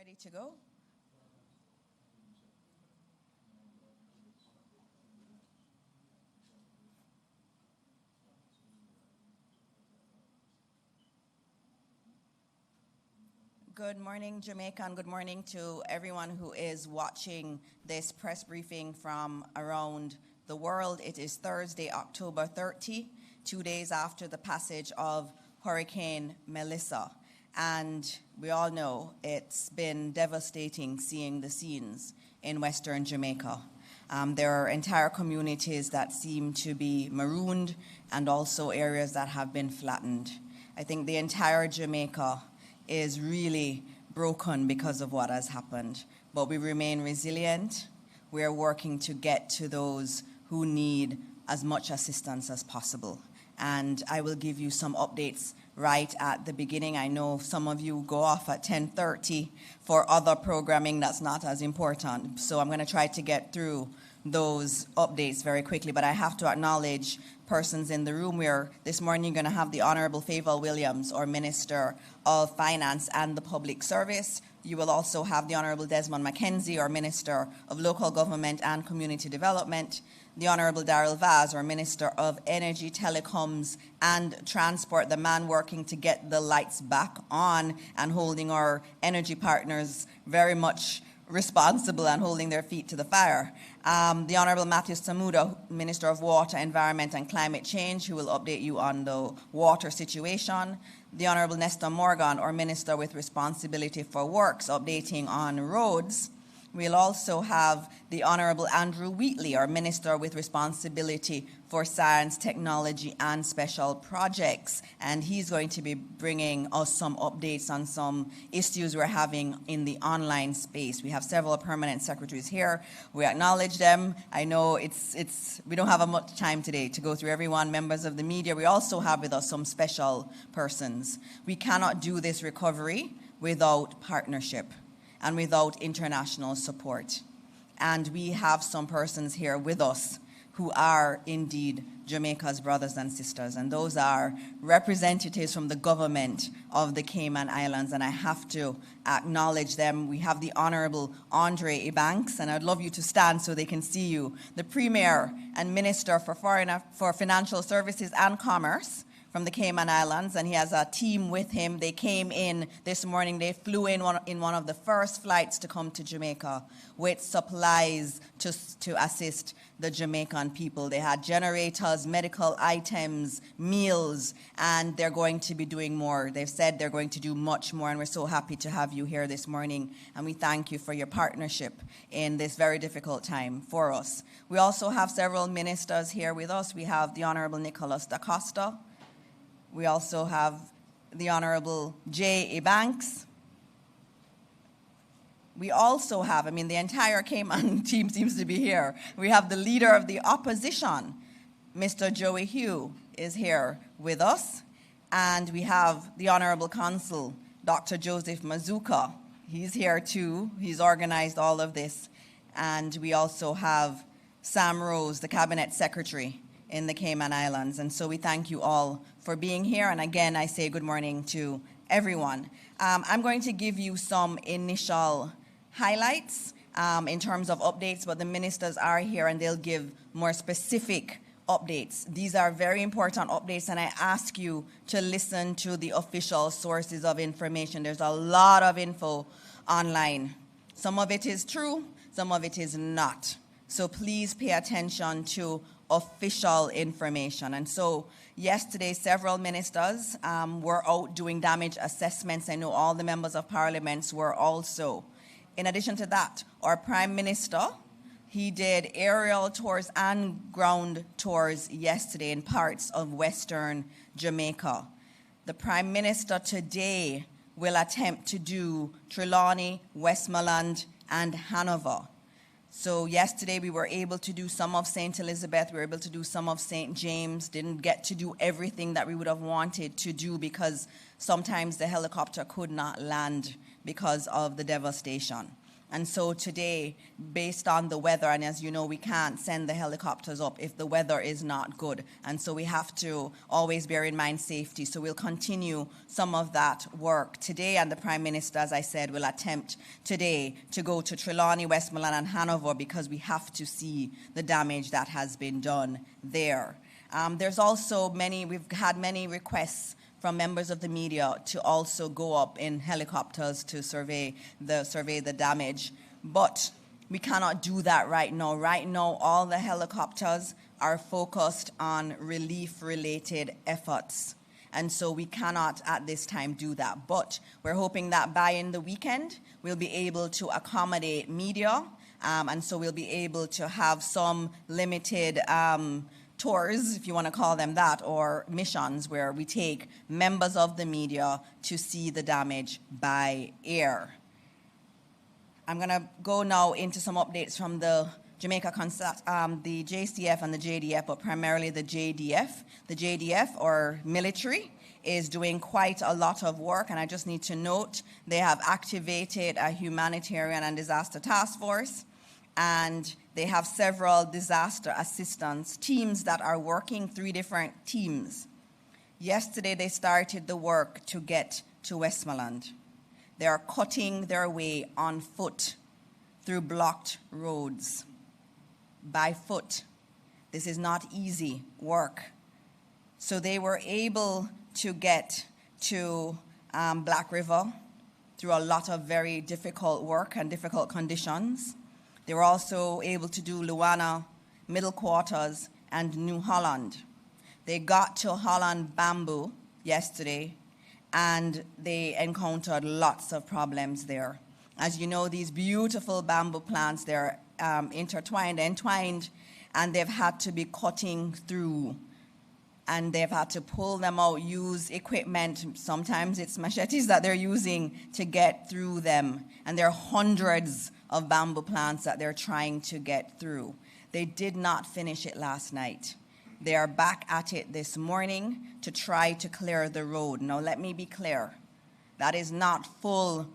Ready to go? Good morning, Jamaica, and good morning to everyone who is watching this press briefing from around the world. It is Thursday, October 30, 2 days after the passage of Hurricane Melissa. And we all know it's been devastating seeing the scenes in Western Jamaica. There are entire communities that seem to be marooned and also areas that have been flattened. I think the entire Jamaica is really broken because of what has happened. But we remain resilient. We are working to get to those who need as much assistance as possible. And I will give you some updates right at the beginning. I know some of you go off at 10:30 for other programming that's not as important. So I'm going to try to get through those updates very quickly, but I have to acknowledge persons in the room. This morning you're going to have the Honorable Favour Williams, our Minister of Finance and the Public Service. You will also have the Honorable Desmond McKenzie, our Minister of Local Government and Community Development, the Honorable Daryl, our Minister of Energy, Telecoms and Transport, the man working to get the lights back on and holding our energy partners very much responsible and holding their feet to the fire. The Honorable Matthew Samuda, Minister of Water, Environment and Climate Change, who will update you on the water situation. The Honorable Nestor Morgan, our Minister with responsibility for works, updating on roads. We'll also have the Honorable Andrew Wheatley, our Minister with responsibility for science, technology, and special projects. And he's going to be bringing us some updates on some issues we're having in the online space. We have several permanent secretaries here. We acknowledge them. I know we don't have much time today to go through everyone, members of the media. We also have with us some special persons. We cannot do this recovery without partnership and without international support. And we have some persons here with us who are indeed Jamaica's brothers and sisters, and those are representatives from the government of the Cayman Islands, and I have to acknowledge them. We have the Honorable Andre Ebanks, and I'd love you to stand so they can see you, the Premier and Minister for Financial Services and Commerce from the Cayman Islands, and he has a team with him. They came in this morning. They flew in one of the first flights to come to Jamaica with supplies to assist the Jamaican people. They had generators, medical items, meals, and they're going to be doing more. They've said they're going to do much more, and we're so happy to have you here this morning, and we thank you for your partnership in this very difficult time for us. We also have several ministers here with us. We have the Honorable Nicholas Da Costa. We also have the Honorable J. Ebanks. We also have, the entire Cayman team seems to be here. We have the Leader of the Opposition, Mr. Joey Hugh, is here with us. And we have the Honorable Consul, Dr. Joseph Mazuka. He's here too. He's organized all of this. And we also have Sam Rose, the Cabinet Secretary in the Cayman Islands. And so we thank you all for being here. And again, I say good morning to everyone. I'm going to give you some initial highlights in terms of updates, but the ministers are here and they'll give more specific updates. These are very important updates, and I ask you to listen to the official sources of information. There's a lot of info online. Some of it is true, some of it is not. So please pay attention to official information. And so yesterday, several ministers were out doing damage assessments. I know all the members of parliament were also. In addition to that, our Prime Minister, he did aerial tours and ground tours yesterday in parts of Western Jamaica. The Prime Minister today will attempt to do Trelawney, Westmoreland, and Hanover. So yesterday we were able to do some of St. Elizabeth, we were able to do some of St. James, didn't get to do everything that we would have wanted to do because sometimes the helicopter could not land because of the devastation. And so today, based on the weather, and as you know, we can't send the helicopters up if the weather is not good. And so we have to always bear in mind safety. So we'll continue some of that work today. And the Prime Minister, as I said, will attempt today to go to Trelawney, Westmoreland, and Hanover because we have to see the damage that has been done there. There's also we've had many requests from members of the media to also go up in helicopters to survey the damage. But we cannot do that right now. Right now, all the helicopters are focused on relief-related efforts. And so we cannot at this time do that. But we're hoping that by in the weekend, we'll be able to accommodate media. And so we'll be able to have some limited tours, if you want to call them that, or missions where we take members of the media to see the damage by air. I'm going to go now into some updates from the Jamaica the JCF and the JDF, but primarily the JDF. The JDF, or military, is doing quite a lot of work, and I just need to note they have activated a humanitarian and disaster task force, and they have several disaster assistance teams that are working, 3 different teams. Yesterday, they started the work to get to Westmoreland. They are cutting their way on foot through blocked roads, by foot. This is not easy work. So they were able to get to Black River through a lot of very difficult work and difficult conditions. They were also able to do Luana, Middle Quarters, and New Holland. They got to Holland Bamboo yesterday, and they encountered lots of problems there. As you know, these beautiful bamboo plants, they're entwined, and they've had to be cutting through, and they've had to pull them out, use equipment. Sometimes it's machetes that they're using to get through them, and there are hundreds of bamboo plants that they're trying to get through. They did not finish it last night. They are back at it this morning to try to clear the road. Now, let me be clear. That is not full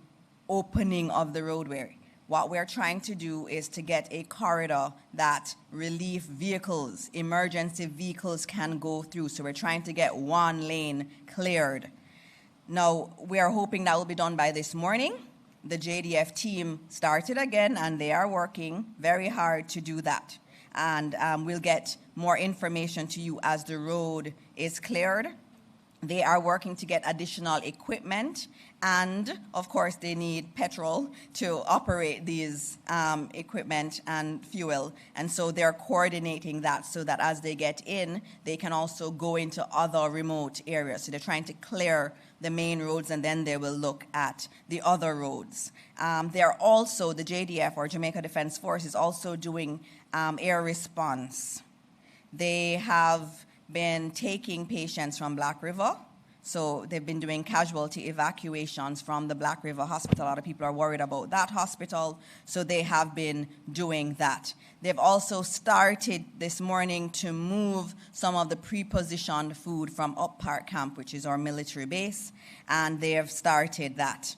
opening of the roadway. What we're trying to do is to get a corridor that relief vehicles, emergency vehicles can go through. So we're trying to get 1 lane cleared. Now, we are hoping that will be done by this morning. The JDF team started again, and they are working very hard to do that. And we'll get more information to you as the road is cleared. They are working to get additional equipment, and of course they need petrol to operate these equipment and fuel. And so they're coordinating that so that as they get in, they can also go into other remote areas. So they're trying to clear the main roads, and then they will look at the other roads. They're also, the JDF, or Jamaica Defense Force, is also doing air response. They have been taking patients from Black River. So they've been doing casualty evacuations from the Black River Hospital. A lot of people are worried about that hospital, so they have been doing that. They've also started this morning to move some of the pre-positioned food from Up Park Camp, which is our military base, and they have started that.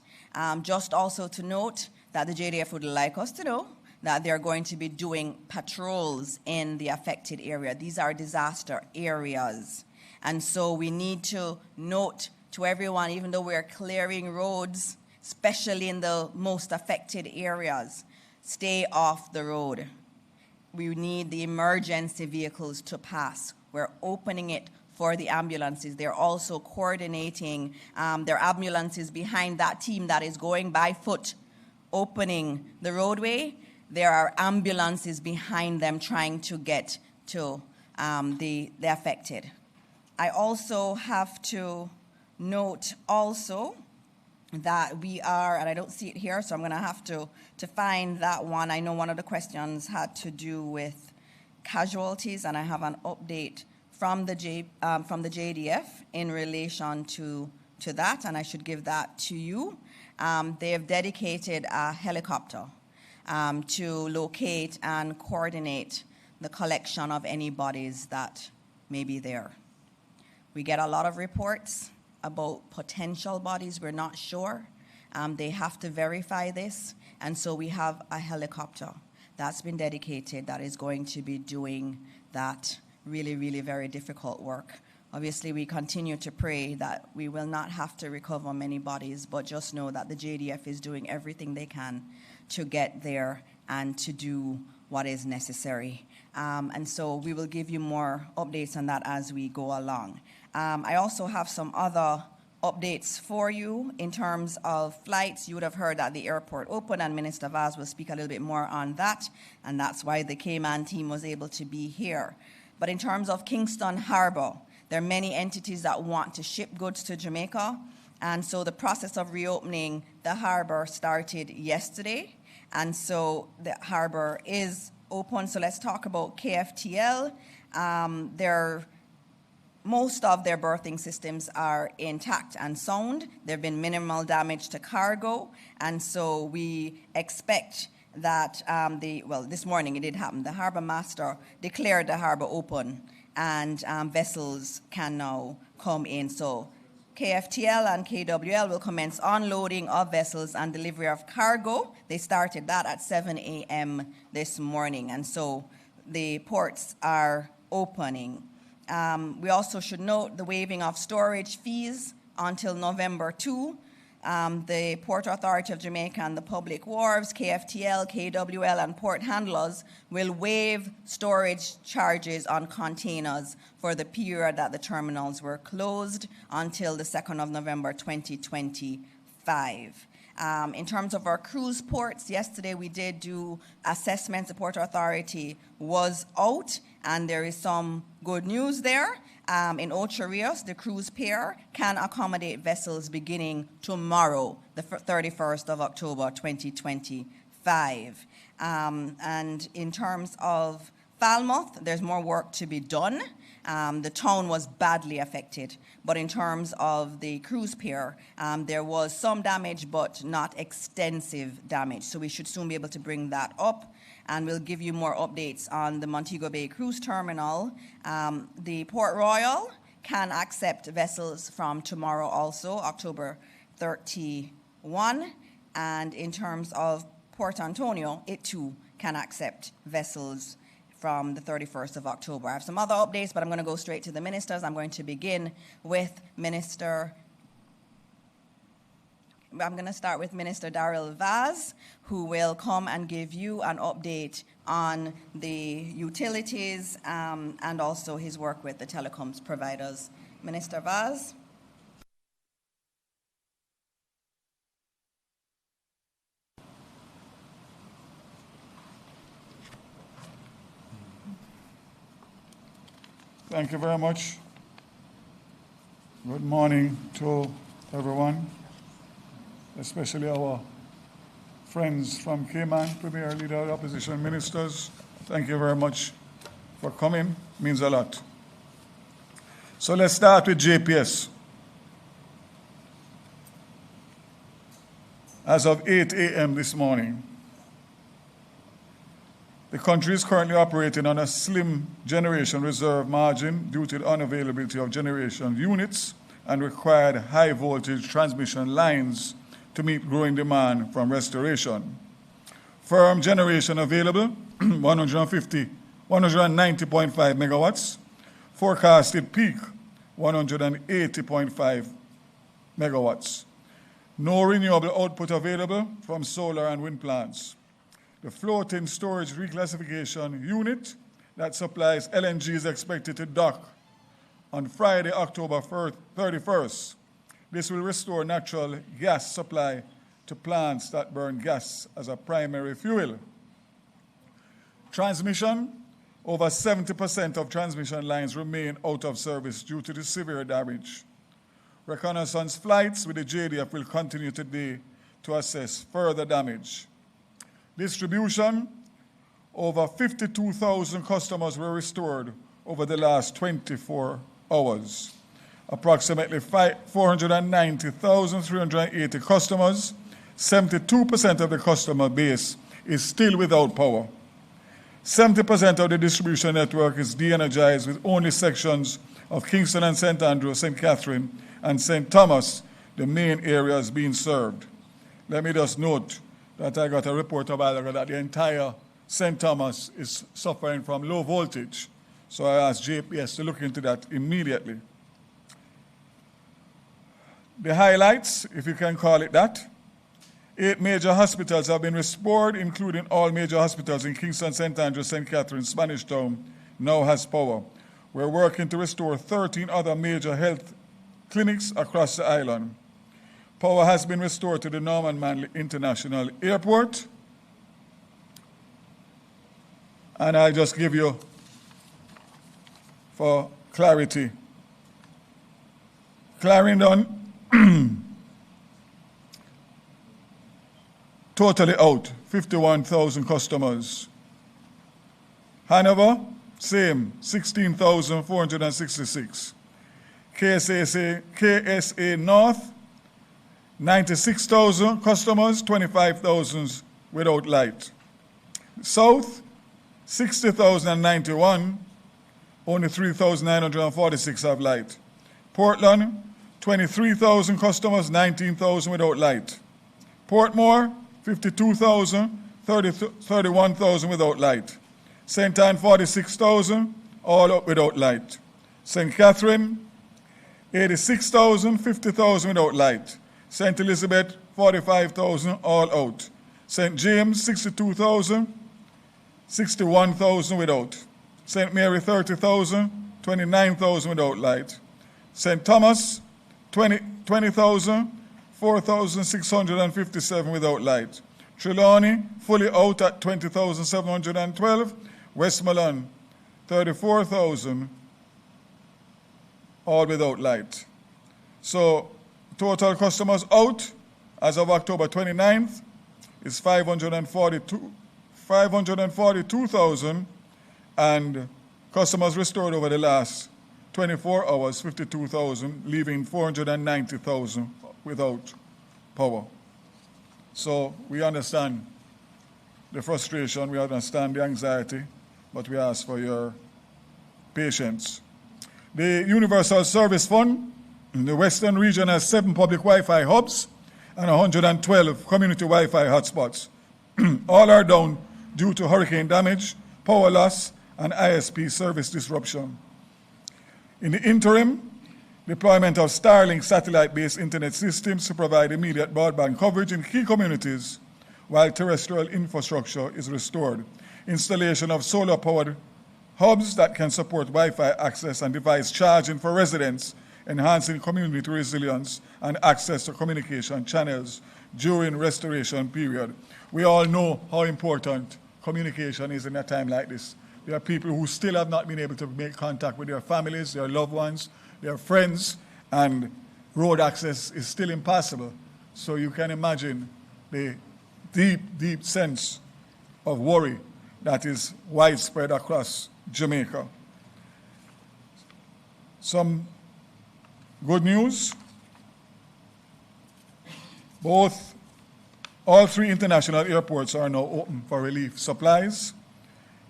Just also to note that the JDF would like us to know that they're going to be doing patrols in the affected area. These are disaster areas. And so we need to note to everyone, even though we're clearing roads, especially in the most affected areas, stay off the road. We need the emergency vehicles to pass. We're opening it for the ambulances. They're also coordinating their ambulances behind that team that is going by foot, opening the roadway. There are ambulances behind them trying to get to the affected. I also have to note also that we are, and I don't see it here, so I'm going to have to find that one. I know one of the questions had to do with casualties, and I have an update from the JDF in relation to that, and I should give that to you. They have dedicated a helicopter to locate and coordinate the collection of any bodies that may be there. We get a lot of reports about potential bodies. We're not sure. They have to verify this, and so we have a helicopter that's been dedicated that is going to be doing that really, really very difficult work. Obviously, we continue to pray that we will not have to recover many bodies, but just know that the JDF is doing everything they can to get there and to do what is necessary. And so we will give you more updates on that as we go along. I also have some other updates for you in terms of flights. You would have heard that the airport opened, and Minister Vaz will speak a little bit more on that, and that's why the Cayman team was able to be here. But in terms of Kingston Harbor, there are many entities that want to ship goods to Jamaica, and so the process of reopening the harbor started yesterday, and so the harbor is open. So let's talk about KFTL. Most of their berthing systems are intact and sound. There have been minimal damage to cargo, and so we expect that this morning it did happen. The harbor master declared the harbor open, and vessels can now come in. So KFTL and KWL will commence unloading of vessels and delivery of cargo. They started that at 7 a.m. this morning, and so the ports are opening. We also should note the waiving of storage fees until November 2. The Port Authority of Jamaica and the public wharves, KFTL, KWL, and port handlers will waive storage charges on containers for the period that the terminals were closed until the 2nd of November 2025. In terms of our cruise ports, yesterday we did do assessments. The Port Authority was out, and there is some good news there. In Ocho Rios, the cruise pier can accommodate vessels beginning tomorrow, the 31st of October 2025. And in terms of Falmouth, there's more work to be done. The town was badly affected, but in terms of the cruise pier, there was some damage, but not extensive damage. So we should soon be able to bring that up, and we'll give you more updates on the Montego Bay Cruise Terminal. The Port Royal can accept vessels from tomorrow also, October 31. And in terms of Port Antonio, it too can accept vessels from the 31st of October. I have some other updates, but I'm going to go straight to the ministers. I'm going to begin with I'm going to start with Minister Daryl Vaz, who will come and give you an update on the utilities and also his work with the telecoms providers. Minister Vaz. Thank you very much. Good morning to everyone, especially our friends from Cayman, Premier Leader of the Opposition Ministers. Thank you very much for coming. It means a lot. So let's start with JPS. As of 8 a.m. this morning, the country is currently operating on a slim generation reserve margin due to the unavailability of generation units and required high voltage transmission lines to meet growing demand from restoration. Firm generation available, 190.5 megawatts. Forecasted peak, 180.5 megawatts. No renewable output available from solar and wind plants. The floating storage reclassification unit that supplies LNG is expected to dock on Friday, October 31st. This will restore natural gas supply to plants that burn gas as a primary fuel. Transmission, over 70% of transmission lines remain out of service due to the severe damage. Reconnaissance flights with the JDF will continue today to assess further damage. Distribution, over 52,000 customers were restored over the last 24 hours. Approximately 490,380 customers, 72% of the customer base is still without power. 70% of the distribution network is de-energized, with only sections of Kingston and St. Andrew, St. Catherine, and St. Thomas, the main areas, being served. Let me just note that I got a report a while ago that the entire St. Thomas is suffering from low voltage. So I asked JPS to look into that immediately. The highlights, if you can call it that. 8 major hospitals have been restored, including all major hospitals in Kingston, St. Andrews, St. Catherine, Spanish Town, now has power. We're working to restore 13 other major health clinics across the island. Power has been restored to the Norman Manley International Airport. And I'll just give you, for clarity, Clarendon, totally out, 51,000 customers. Hanover, same, 16,466. KSA North, 96,000 customers, 25,000 without light. South, 60,091, only 3,946 have light. Portland, 23,000 customers, 19,000 without light. Portmore, 52,000, 31,000 without light. St. Anne, 46,000, all up without light. St. Catherine, 86,000, 50,000 without light. St. Elizabeth, 45,000, all out. St. James, 62,000, 61,000 without. St. Mary, 30,000, 29,000 without light. St. Thomas, 20,000, 4,657 without light. Trelawney, fully out at 20,712. Westmoreland, 34,000, all without light. So total customers out as of October 29th is 542,000, and customers restored over the last 24 hours, 52,000, leaving 490,000 without power. So we understand the frustration, we understand the anxiety, but we ask for your patience. The Universal Service Fund in the Western region has 7 public Wi-Fi hubs and 112 community Wi-Fi hotspots. All are down due to hurricane damage, power loss, and ISP service disruption. In the interim, deployment of Starlink satellite-based internet systems to provide immediate broadband coverage in key communities while terrestrial infrastructure is restored. Installation of solar-powered hubs that can support Wi-Fi access and device charging for residents, enhancing community resilience and access to communication channels during restoration period. We all know how important communication is in a time like this. There are people who still have not been able to make contact with their families, their loved ones, their friends, and road access is still impossible. So you can imagine the deep, deep sense of worry that is widespread across Jamaica. Some good news. All 3 international airports are now open for relief supplies.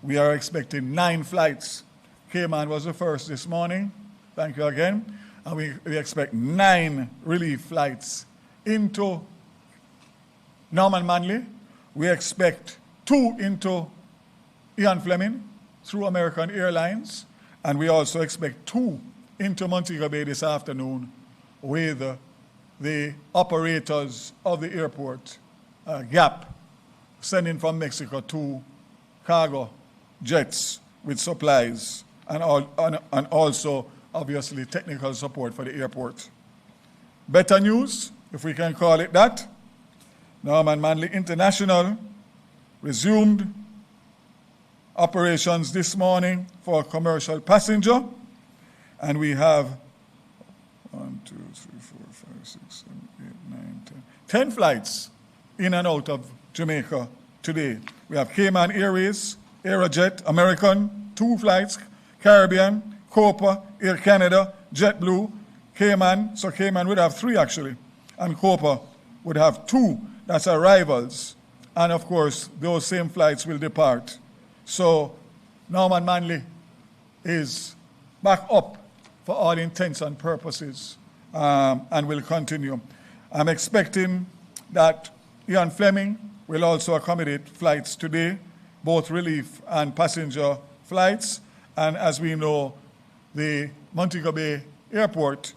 We are expecting 9 flights. Cayman was the first this morning. Thank you again. And we expect 9 relief flights into Norman Manley. We expect 2 into Ian Fleming through American Airlines. And we also expect 2 into Montego Bay this afternoon with the operators of the airport, GAP, sending from Mexico 2 cargo jets with supplies and also, obviously, technical support for the airport. Better news, if we can call it that. Norman Manley International resumed operations this morning for commercial passenger, and we have 1, 2, 3, 4, 5, 6, 7, 8, 9, 10 flights in and out of Jamaica today. We have Cayman Airways, Aerojet, American, 2 flights, Caribbean, Copa, Air Canada, JetBlue, Cayman. So Cayman would have 3 actually, and Copa would have 2. That's arrivals. And of course, those same flights will depart. So Norman Manley is back up for all intents and purposes and will continue. I'm expecting that Ian Fleming will also accommodate flights today, both relief and passenger flights. And as we know, the Montego Bay Airport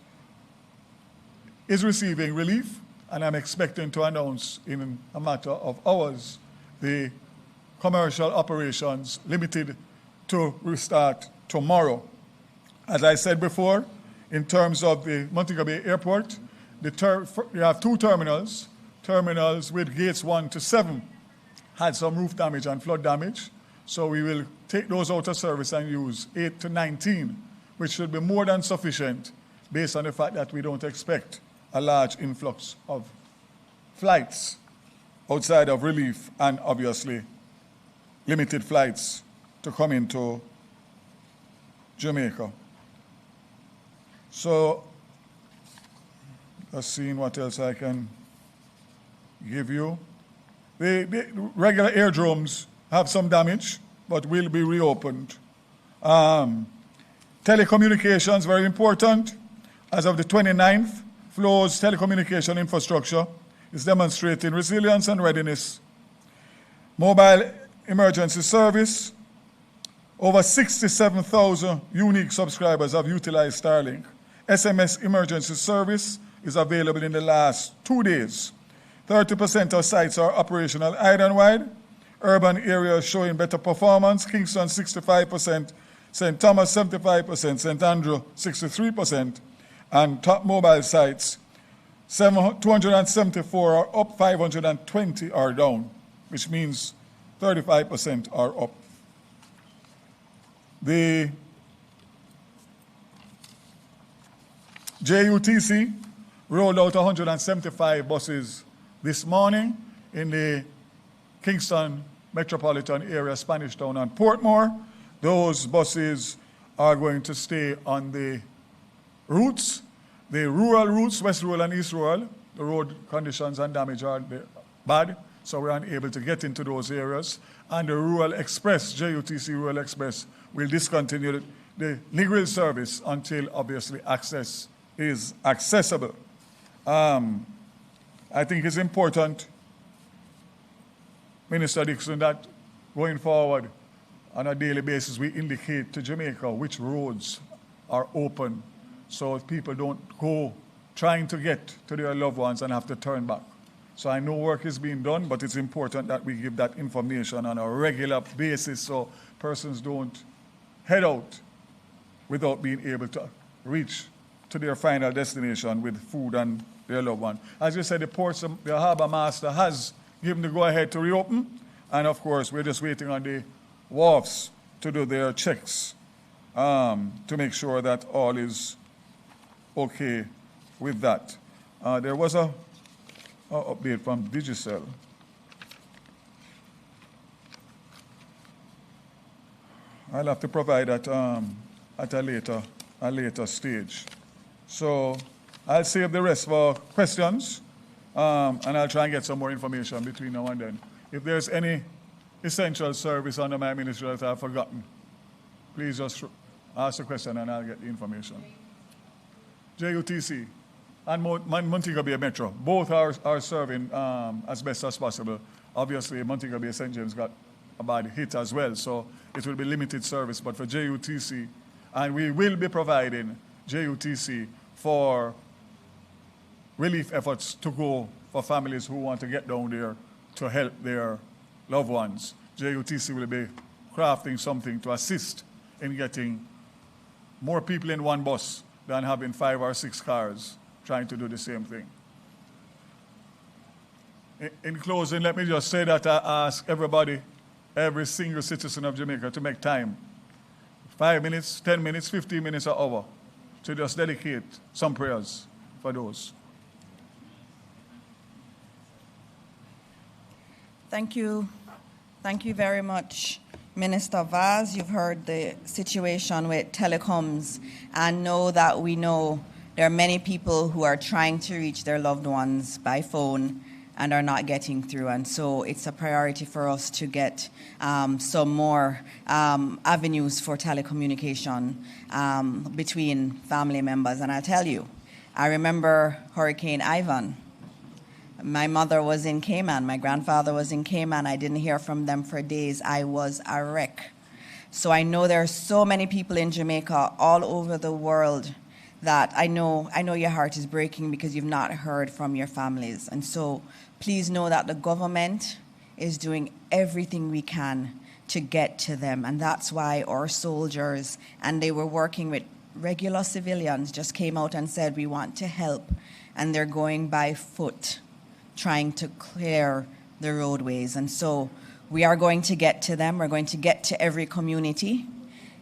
is receiving relief, and I'm expecting to announce in a matter of hours the commercial operations limited to restart tomorrow. As I said before, in terms of the Montego Bay Airport, you have two terminals. Terminals with gates 1 to 7 had some roof damage and flood damage, so we will take those out of service and use 8 to 19, which should be more than sufficient based on the fact that we don't expect a large influx of flights outside of relief and obviously limited flights to come into Jamaica. So, let's see what else I can give you. The regular airdromes have some damage, but will be reopened. Telecommunications, very important. As of the 29th, Flow's telecommunication infrastructure is demonstrating resilience and readiness. Mobile emergency service, over 67,000 unique subscribers have utilized Starlink. SMS emergency service is available in the last 2 days. 30% of sites are operational island-wide. Urban areas showing better performance. Kingston 65%, St. Thomas 75%, St. Andrew 63%. And top mobile sites, 274 are up, 520 are down, which means 35% are up. The JUTC rolled out 175 buses this morning in the Kingston metropolitan area, Spanish Town and Portmore. Those buses are going to stay on the routes, the rural routes, West Rural and East Rural. The road conditions and damage are bad, so we're unable to get into those areas. And the Rural Express, JUTC Rural Express, will discontinue the Negril service until obviously access is accessible. I think it's important, Minister Dixon, that going forward on a daily basis we indicate to Jamaica which roads are open so people don't go trying to get to their loved ones and have to turn back. So I know work is being done, but it's important that we give that information on a regular basis so persons don't head out without being able to reach to their final destination with food and their loved one. As you said, the harbour master has given the go-ahead to reopen, and of course we're just waiting on the wharfs to do their checks to make sure that all is okay with that. There was a update from Digicel. I'll have to provide that at a later stage. So I'll save the rest for questions, and I'll try and get some more information between now and then. If there's any essential service under my ministry that I've forgotten, please just ask the question and I'll get the information. JUTC and Montego Bay Metro, both are serving as best as possible. Obviously, Montego Bay St. James got a bad hit as well, so it will be limited service. But for JUTC, and we will be providing JUTC for relief efforts to go for families who want to get down there to help their loved ones. JUTC will be crafting something to assist in getting more people in one bus than having 5 or 6 cars trying to do the same thing. In closing, let me just say that I ask everybody, every single citizen of Jamaica to make time, 5 minutes, 10 minutes, 15 minutes, an hour, to just dedicate some prayers for those. Thank you. Thank you very much, Minister Vaz. You've heard the situation with telecoms and know that we know there are many people who are trying to reach their loved ones by phone and are not getting through. And so it's a priority for us to get some more avenues for telecommunication between family members. And I'll tell you, I remember Hurricane Ivan. My mother was in Cayman. My grandfather was in Cayman. I didn't hear from them for days. I was a wreck. So I know there are so many people in Jamaica all over the world that I know your heart is breaking because you've not heard from your families. And so please know that the government is doing everything we can to get to them. And that's why our soldiers, and they were working with regular civilians, just came out and said, we want to help. And they're going by foot, trying to clear the roadways. And so we are going to get to them. We're going to get to every community.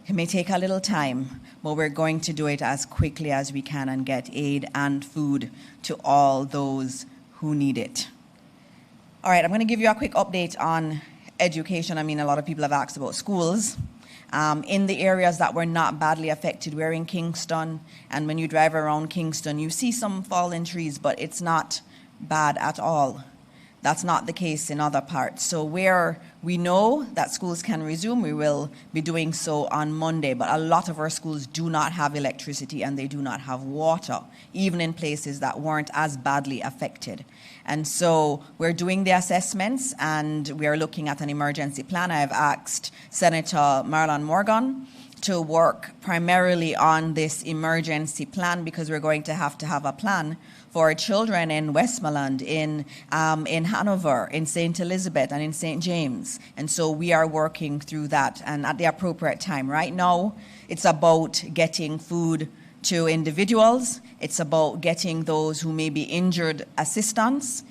It may take a little time, but we're going to do it as quickly as we can and get aid and food to all those who need it. All right, I'm going to give you a quick update on education. I mean, a lot of people have asked about schools. In the areas that were not badly affected, we're in Kingston, and when you drive around Kingston, you see some fallen trees, but it's not bad at all. That's not the case in other parts. So where we know that schools can resume, we will be doing so on Monday. But a lot of our schools do not have electricity and they do not have water, even in places that weren't as badly affected. And so we're doing the assessments and we are looking at an emergency plan. I've asked Senator Marlon Morgan to work primarily on this emergency plan because we're going to have a plan for children in Westmoreland, in Hanover, in St. Elizabeth, and in St. James. And so we are working through that and at the appropriate time. Right now, it's about getting food to individuals. It's about getting those who may be injured assistance.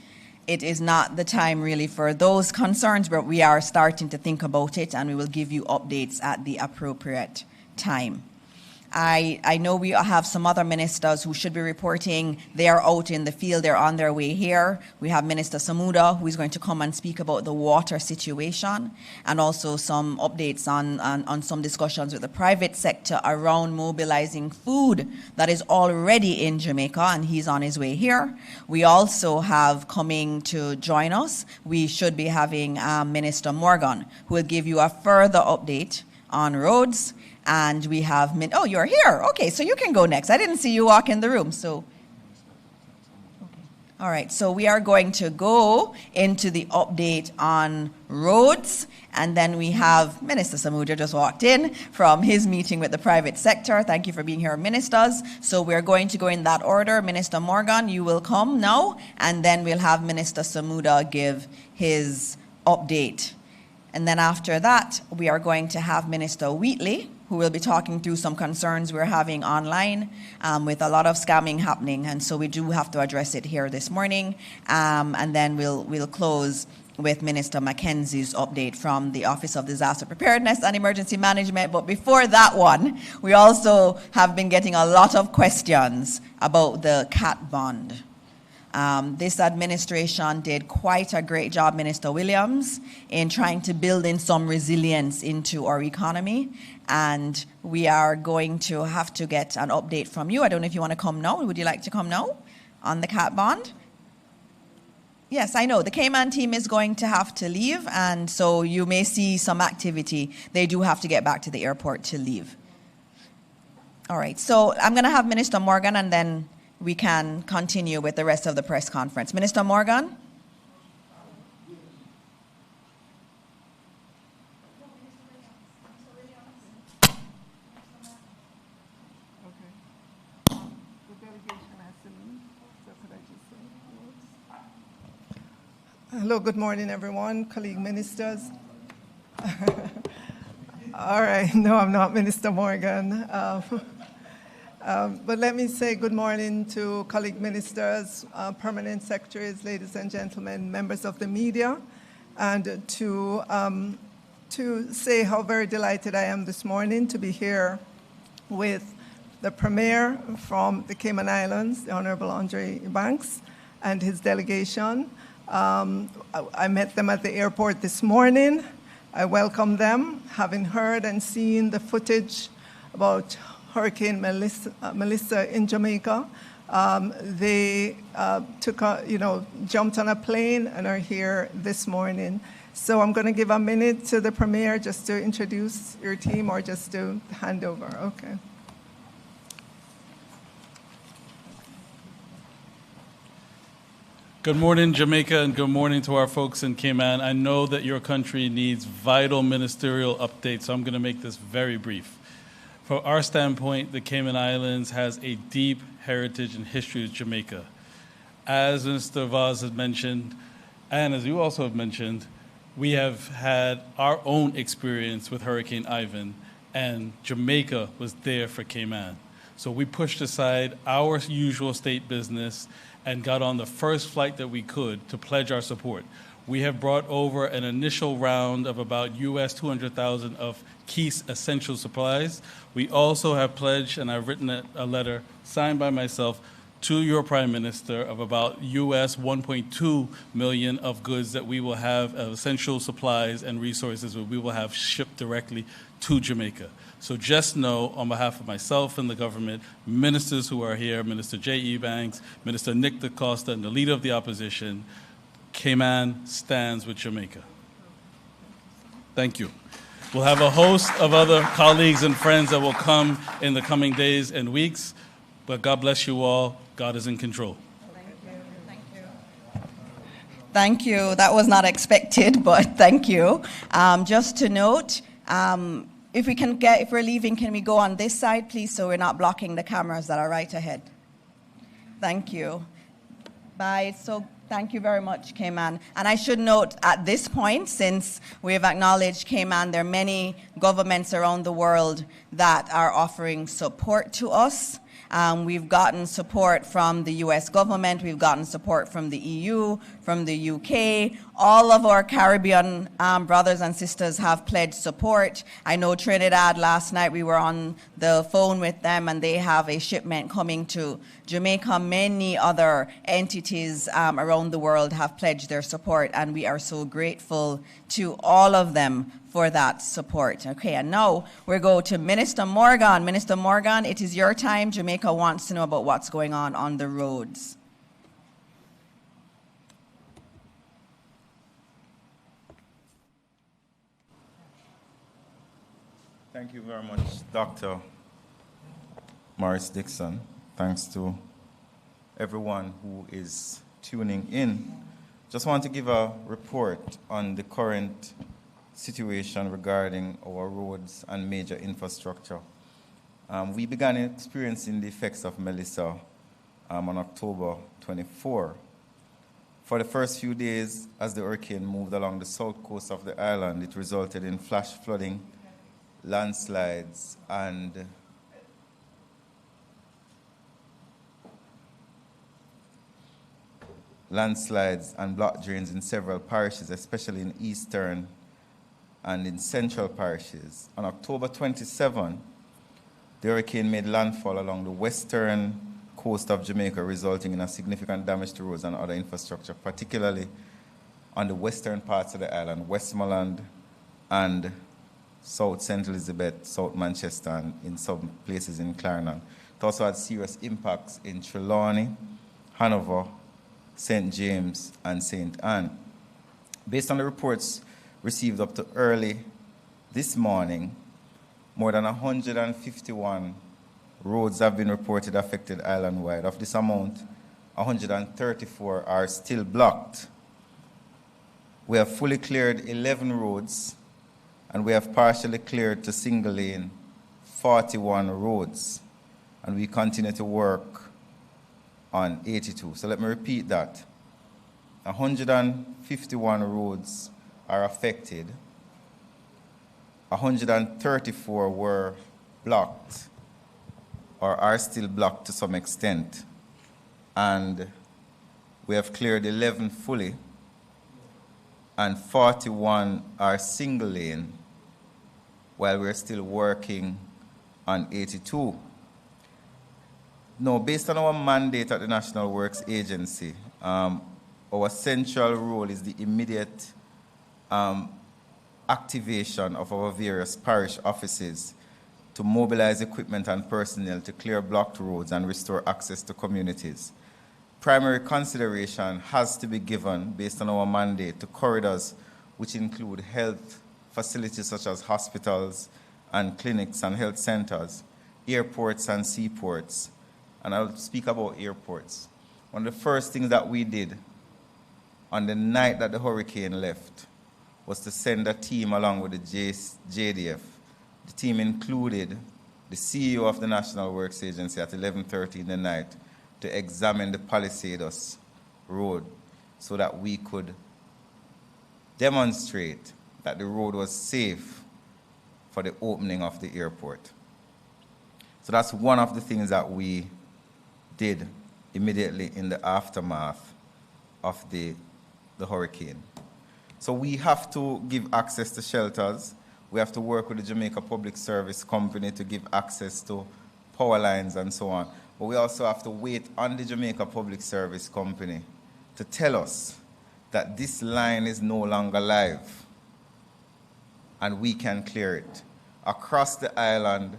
It is not the time really for those concerns, but we are starting to think about it and we will give you updates at the appropriate time. I know we have some other ministers who should be reporting. They are out in the field. They're on their way here. We have Minister Samuda, who is going to come and speak about the water situation and also some updates on some discussions with the private sector around mobilizing food that is already in Jamaica, and he's on his way here. We also have coming to join us, we should be having Minister Morgan, who will give you a further update on roads. And we have, oh, you're here. Okay, so you can go next. I didn't see you walk in the room, so. Okay. All right, so we are going to go into the update on roads, and then we have Minister Samuja just walked in from his meeting with the private sector. Thank you for being here, ministers. So we're going to go in that order. Minister Morgan, you will come now, and then we'll have Minister Samuda give his update. And then after that, we are going to have Minister Wheatley, who will be talking through some concerns we're having online with a lot of scamming happening. And so we do have to address it here this morning. And then we'll close with Minister McKenzie's update from the Office of Disaster Preparedness and Emergency Management. But before that one, we also have been getting a lot of questions about the cat bond. This administration did quite a great job, Minister Williams, in trying to build in some resilience into our economy. And we are going to have to get an update from you. I don't know if you want to come now. Would you like to come now on the cat bond? Yes, I know. The Cayman team is going to have to leave, and so you may see some activity. They do have to get back to the airport to leave. All right, so I'm going to have Minister Morgan, and then we can continue with the rest of the press conference. Minister Morgan? Hello, good morning, everyone, colleague ministers. All right, no, I'm not Minister Morgan. But let me say good morning to colleague ministers, permanent secretaries, ladies and gentlemen, members of the media, and to say how very delighted I am this morning to be here with the Premier from the Cayman Islands, the Honorable Andre Banks, and his delegation. I met them at the airport this morning. I welcome them, having heard and seen the footage about Hurricane Melissa in Jamaica. They jumped on a plane and are here this morning. So I'm going to give a minute to the Premier just to introduce your team or just to hand over. Okay. Good morning, Jamaica, and good morning to our folks in Cayman. I know that your country needs vital ministerial updates, so I'm going to make this very brief. From our standpoint, the Cayman Islands has a deep heritage and history with Jamaica. As Mr. Vaz has mentioned, and as you also have mentioned, we have had our own experience with Hurricane Ivan, and Jamaica was there for Cayman. So we pushed aside our usual state business and got on the first flight that we could to pledge our support. We have brought over an initial round of about US 200,000 of key essential supplies. We also have pledged, and I've written a letter signed by myself to your Prime Minister of about US 1.2 million of goods that we will have, essential supplies and resources that we will have shipped directly to Jamaica. So just know, on behalf of myself and the government, ministers who are here, Minister J.E. Banks, Minister Nick DaCosta, and the leader of the opposition, Cayman stands with Jamaica. Thank you. We'll have a host of other colleagues and friends that will come in the coming days and weeks, but God bless you all. God is in control. Thank you. That was not expected, but thank you. Just to note, if we're leaving, can we go on this side, please, so we're not blocking the cameras that are right ahead? Thank you. Bye. So thank you very much, Cayman. And I should note at this point, since we have acknowledged Cayman, there are many governments around the world that are offering support to us. We've gotten support from the US government, we've gotten support from the EU, from the UK. All of our Caribbean brothers and sisters have pledged support. I know Trinidad, last night we were on the phone with them and they have a shipment coming to Jamaica. Many other entities around the world have pledged their support, and we are so grateful to all of them for that support. Okay, and now we go to Minister Morgan. Minister Morgan, it is your time. Jamaica wants to know about what's going on the roads. Thank you very much, Dr. Morris Dixon. Thanks to everyone who is tuning in. Just want to give a report on the current situation regarding our roads and major infrastructure. We began experiencing the effects of Melissa on October 24. For the first few days, as the hurricane moved along the south coast of the island, it resulted in flash flooding, landslides, and block drains in several parishes, especially in eastern and in central parishes. On October 27, the hurricane made landfall along the western coast of Jamaica, resulting in a significant damage to roads and other infrastructure, particularly on the western parts of the island, Westmoreland and South St. Elizabeth, South Manchester, and in some places in Clarendon. It also had serious impacts in Trelawney, Hanover, St. James, and St. Anne. Based on the reports received up to early this morning, more than 151 roads have been reported affected island-wide. Of this amount, 134 are still blocked. We have fully cleared 11 roads, and we have partially cleared to single lane 41 roads, and we continue to work on 82. So let me repeat that. 151 roads are affected. 134 were blocked or are still blocked to some extent. And we have cleared 11 fully, and 41 are single lane, while we're still working on 82. Now, based on our mandate at the National Works Agency, our central role is the immediate activation of our various parish offices to mobilize equipment and personnel to clear blocked roads and restore access to communities. Primary consideration has to be given, based on our mandate, to corridors which include health facilities such as hospitals and clinics and health centers, airports and seaports. And I'll speak about airports. One of the first things that we did on the night that the hurricane left was to send a team along with the JDF. The team included the CEO of the National Works Agency at 11:30 in the night to examine the Palisados road so that we could demonstrate that the road was safe for the opening of the airport. So that's one of the things that we did immediately in the aftermath of the hurricane. So we have to give access to shelters. We have to work with the Jamaica Public Service Company to give access to power lines and so on. But we also have to wait on the Jamaica Public Service Company to tell us that this line is no longer live and we can clear it. Across the island,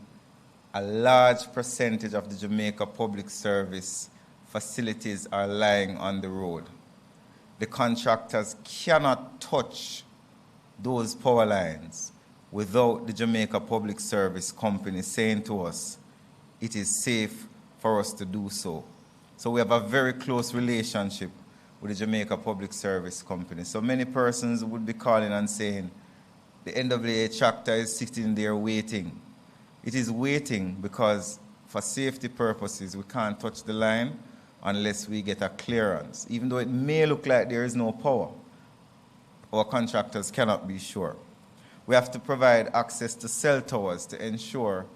a large percentage of the Jamaica Public Service facilities are lying on the road. The contractors cannot touch those power lines without the Jamaica Public Service Company saying to us, it is safe for us to do so. So we have a very close relationship with the Jamaica Public Service Company. So many persons would be calling and saying, the NWA tractor is sitting there waiting. It is waiting because for safety purposes, we can't touch the line unless we get a clearance. Even though it may look like there is no power, our contractors cannot be sure. We have to provide access to cell towers to ensure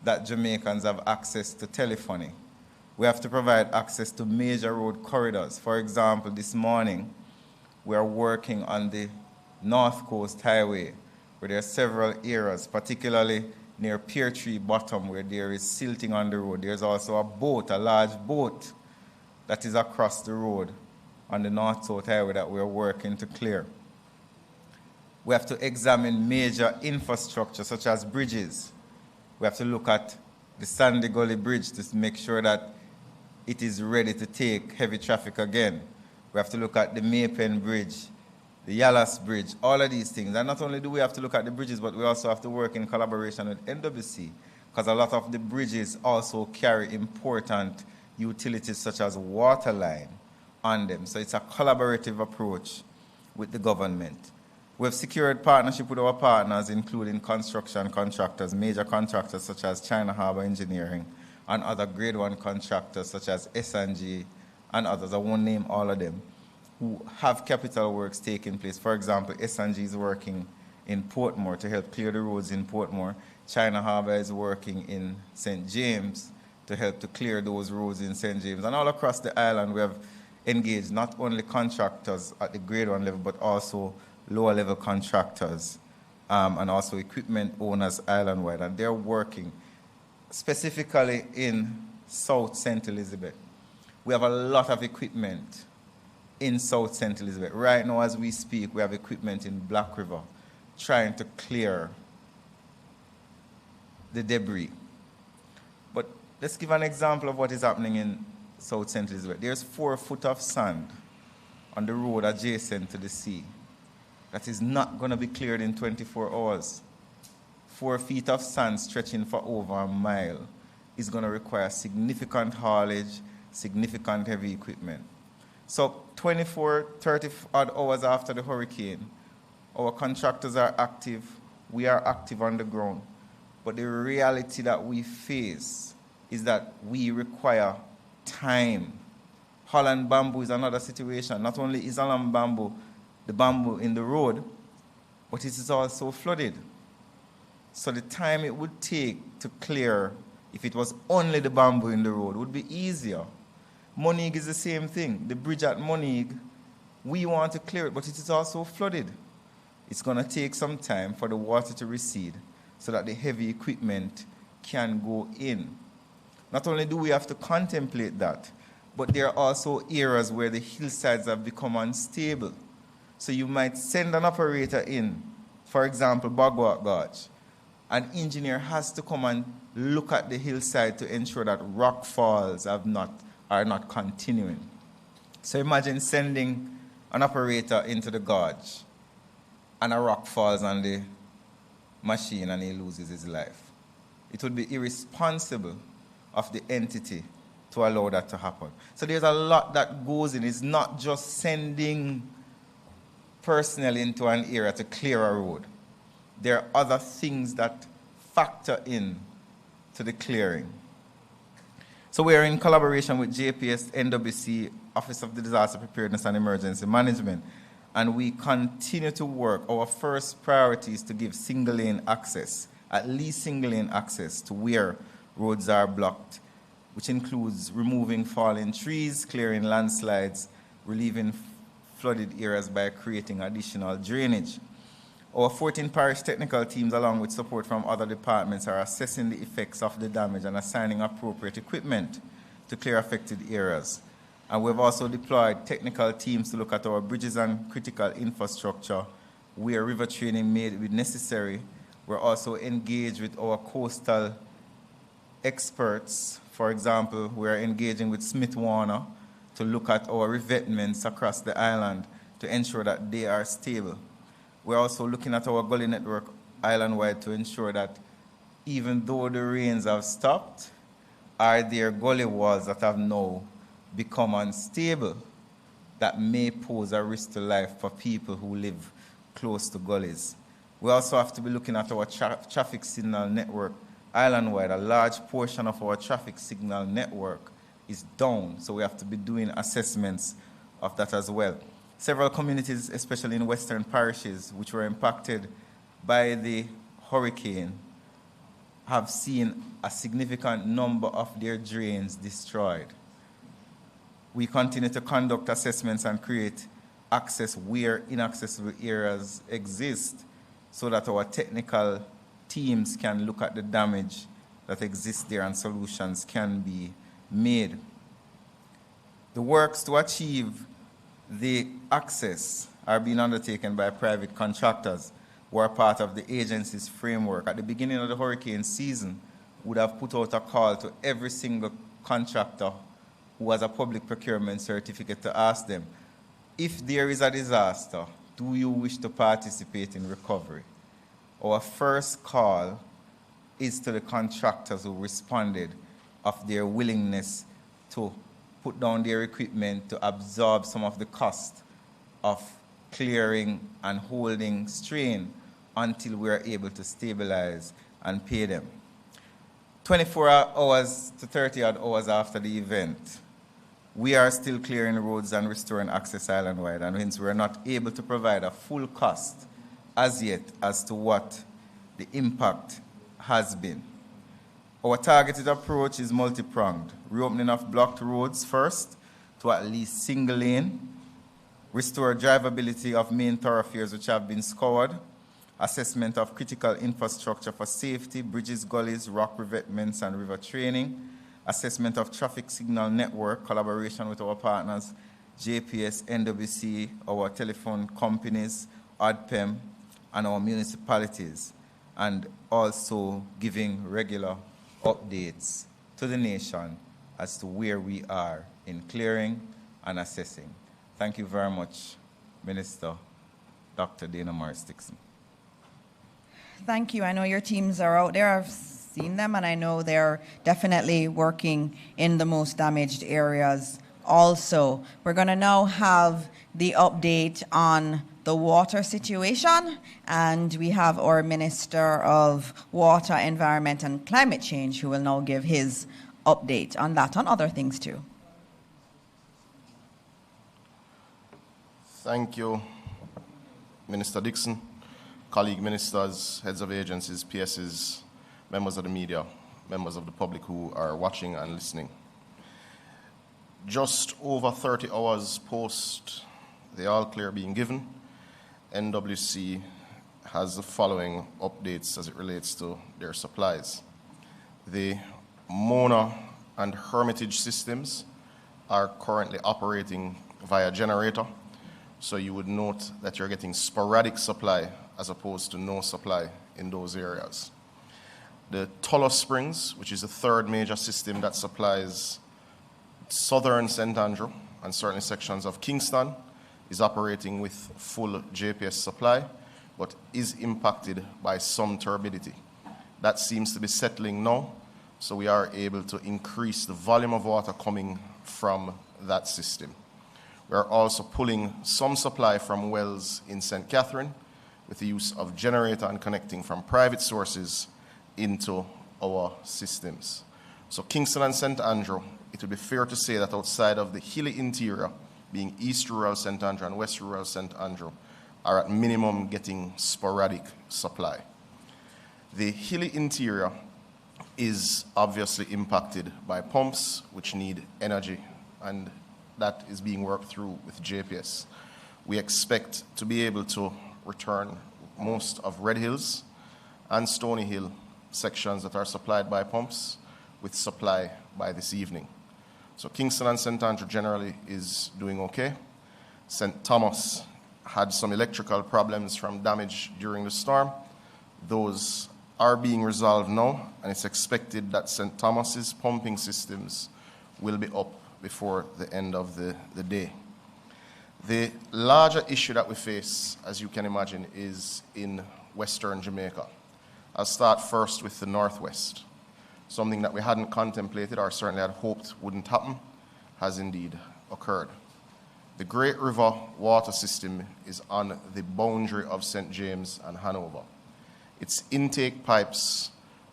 that Jamaicans have access to telephony. We have to provide access to major road corridors. For example, this morning, we are working on the North Coast Highway, where there are several areas, particularly near Pear Tree Bottom, where there is silting on the road. There's also a boat, a large boat, that is across the road on the North-South Highway that we're working to clear. We have to examine major infrastructure, such as bridges. We have to look at the Sandy Gully Bridge to make sure that it is ready to take heavy traffic again. We have to look at the Maypen Bridge, the Yallas Bridge, all of these things. And not only do we have to look at the bridges, but we also have to work in collaboration with NWC, because a lot of the bridges also carry important utilities such as water line on them. So it's a collaborative approach with the government. We have secured partnership with our partners, including construction contractors, major contractors such as China Harbour Engineering, and other grade 1 contractors such as S&G and others. I won't name all of them, who have capital works taking place. For example, S&G is working in Portmore to help clear the roads in Portmore. China Harbour is working in St. James to help to clear those roads in St. James. And all across the island, we have engaged not only contractors at the grade 1 level, but also lower level contractors and also equipment owners island-wide. And they're working specifically in South St. Elizabeth. We have a lot of equipment in South St. Elizabeth. Right now, as we speak, we have equipment in Black River trying to clear the debris. But let's give an example of what is happening in South St. Elizabeth. There's 4 foot of sand on the road adjacent to the sea that is not going to be cleared in 24 hours. 4 feet of sand stretching for over a mile is going to require significant haulage, significant heavy equipment. So 24, 30 odd hours after the hurricane, our contractors are active, we are active on the ground. But the reality that we face is that we require time. Holland bamboo is another situation. Not only is Holland bamboo the bamboo in the road, but it is also flooded. So the time it would take to clear, if it was only the bamboo in the road, would be easier. Moneague is the same thing. The bridge at Moneague, we want to clear it, but it is also flooded. It's going to take some time for the water to recede so that the heavy equipment can go in. Not only do we have to contemplate that, but there are also areas where the hillsides have become unstable. So you might send an operator in, for example, Bagwat Gorge. An engineer has to come and look at the hillside to ensure that rock falls are not continuing. So imagine sending an operator into the gorge and a rock falls on the machine and he loses his life. It would be irresponsible of the entity to allow that to happen. So there's a lot that goes in. It's not just sending personnel into an area to clear a road. There are other things that factor in to the clearing. So we are in collaboration with JPS, NWC, Office of Disaster Preparedness and Emergency Management, and we continue to work. Our first priority is to give single lane access, at least single lane access to where roads are blocked, which includes removing fallen trees, clearing landslides, relieving flooded areas by creating additional drainage. Our 14 parish technical teams, along with support from other departments, are assessing the effects of the damage and assigning appropriate equipment to clear affected areas. And we've also deployed technical teams to look at our bridges and critical infrastructure where river training may be necessary. We're also engaged with our coastal experts. For example, we're engaging with Smith Warner to look at our revetments across the island to ensure that they are stable. We're also looking at our gully network island-wide to ensure that even though the rains have stopped, are there gully walls that have now become unstable that may pose a risk to life for people who live close to gullies. We also have to be looking at our traffic signal network island-wide. A large portion of our traffic signal network is down, so we have to be doing assessments of that as well. Several communities, especially in western parishes, which were impacted by the hurricane, have seen a significant number of their drains destroyed. We continue to conduct assessments and create access where inaccessible areas exist so that our technical teams can look at the damage that exists there and solutions can be made. The works to achieve the access are being undertaken by private contractors who are part of the agency's framework. At the beginning of the hurricane season, we would have put out a call to every single contractor who has a public procurement certificate to ask them, if there is a disaster, do you wish to participate in recovery? Our first call is to the contractors who responded of their willingness to put down their equipment to absorb some of the cost of clearing and holding strain until we are able to stabilize and pay them. 24 hours to 30 odd hours after the event, we are still clearing roads and restoring access island-wide, and hence we are not able to provide a full cost as yet as to what the impact has been. Our targeted approach is multi-pronged. Reopening of blocked roads first to at least single lane, restore drivability of main thoroughfares which have been scoured, assessment of critical infrastructure for safety, bridges, gullies, rock revetments, and river training, assessment of traffic signal network, collaboration with our partners, JPS, NWC, our telephone companies, OPM, and our municipalities, and also giving regular updates to the nation as to where we are in clearing and assessing. Thank you very much, Minister Dr. Dana Morris Dixon. Thank you. I know your teams are out there. I've seen them, and I know they're definitely working in the most damaged areas also. We're going to now have the update on the water situation, and we have our Minister of Water, Environment and Climate Change who will now give his update on that, on other things too. Thank you, Minister Dixon, colleague ministers, heads of agencies, PSs, members of the media, members of the public who are watching and listening. Just over 30 hours post the all clear being given, NWC has the following updates as it relates to their supplies. The Mona and Hermitage systems are currently operating via generator, so you would note that you're getting sporadic supply as opposed to no supply in those areas. The Tullow Springs, which is the third major system that supplies southern St. Andrew and certainly sections of Kingston, is operating with full JPS supply, but is impacted by some turbidity. That seems to be settling now, so we are able to increase the volume of water coming from that system. We are also pulling some supply from wells in St. Catherine with the use of generator and connecting from private sources into our systems. So Kingston and St. Andrew, it would be fair to say that outside of the hilly interior, being East Rural St. Andrew and West Rural St. Andrew, are at minimum getting sporadic supply. The hilly interior is obviously impacted by pumps which need energy, and that is being worked through with JPS. We expect to be able to return most of Red Hills and Stony Hill sections that are supplied by pumps with supply by this evening. So Kingston and St. Andrew generally is doing okay. St. Thomas had some electrical problems from damage during the storm. Those are being resolved now, and it's expected that St. Thomas's pumping systems will be up before the end of the day. The larger issue that we face, as you can imagine, is in Western Jamaica. I'll start first with the Northwest. Something that we hadn't contemplated or certainly had hoped wouldn't happen has indeed occurred. The Great River water system is on the boundary of St. James and Hanover. Its intake pipes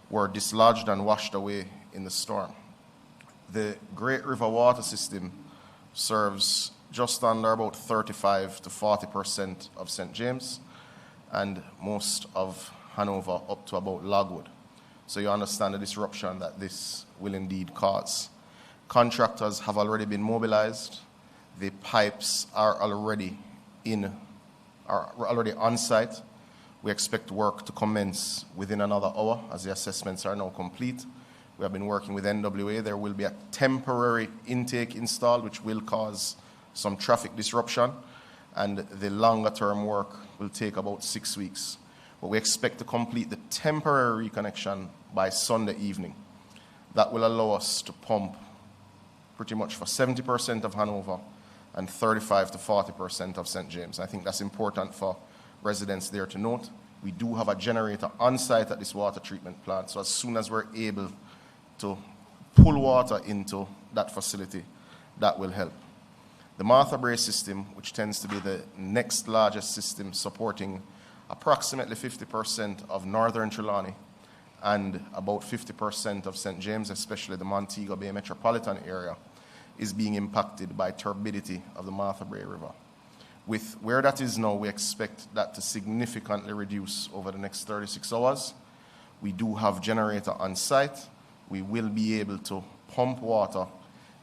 were dislodged and washed away in the storm. The Great River water system serves just under about 35 to 40% of St. James and most of Hanover up to about Logwood. So you understand the disruption that this will indeed cause. Contractors have already been mobilized. The pipes are already on site. We expect work to commence within another hour as the assessments are now complete. We have been working with NWA. There will be a temporary intake installed which will cause some traffic disruption, and the longer term work will take about 6 weeks. But we expect to complete the temporary reconnection by Sunday evening. That will allow us to pump pretty much for 70% of Hanover and 35 to 40% of St. James. I think that's important for residents there to note. We do have a generator on site at this water treatment plant, so as soon as we're able to pull water into that facility, that will help. The Martha Brae system, which tends to be the next largest system supporting approximately 50% of northern Trelawney and about 50% of St. James, especially the Montego Bay metropolitan area, is being impacted by turbidity of the Martha Brae River. With where that is now, we expect that to significantly reduce over the next 36 hours. We do have generator on site. We will be able to pump water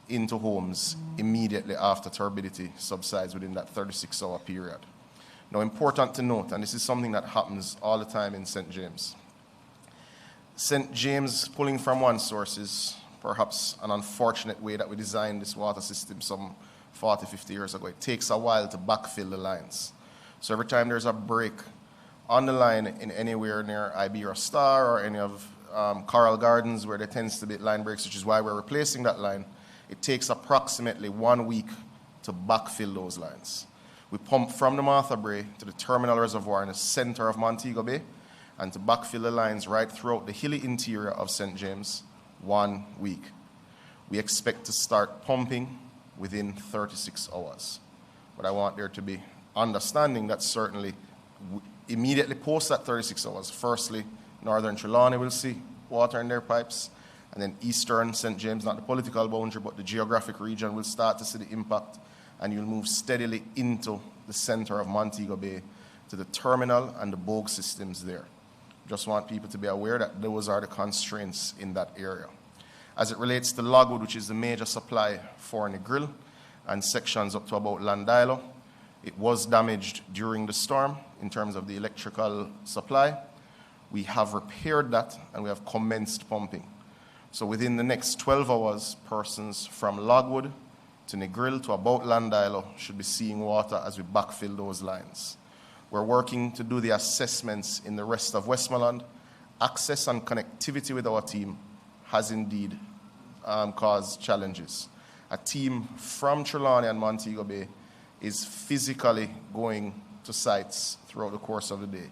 into homes immediately after turbidity subsides within that 36-hour period. Now, important to note, and this is something that happens all the time in St. James. St. James pulling from one source is perhaps an unfortunate way that we designed this water system some 40, 50 years ago. It takes a while to backfill the lines. So every time there's a break on the line in anywhere near Iberia Star or any of Coral Gardens where there tends to be line breaks, which is why we're replacing that line, it takes approximately 1 week to backfill those lines. We pump from the Martha Brae to the terminal reservoir in the center of Montego Bay, and to backfill the lines right throughout the hilly interior of St. James, 1 week. We expect to start pumping within 36 hours. But I want there to be understanding that certainly immediately post that 36 hours, firstly, northern Trelawney will see water in their pipes, and then eastern St. James, not the political boundary, but the geographic region, will start to see the impact, and you'll move steadily into the center of Montego Bay to the terminal and the bogue systems there. Just want people to be aware that those are the constraints in that area. As it relates to Logwood, which is the major supply for Negril and sections up to about Landilo, it was damaged during the storm in terms of the electrical supply. We have repaired that and we have commenced pumping. So within the next 12 hours, persons from Logwood to Negril to about Landilo should be seeing water as we backfill those lines. We're working to do the assessments in the rest of Westmoreland. Access and connectivity with our team has indeed caused challenges. A team from Trelawney and Montego Bay is physically going to sites throughout the course of the day.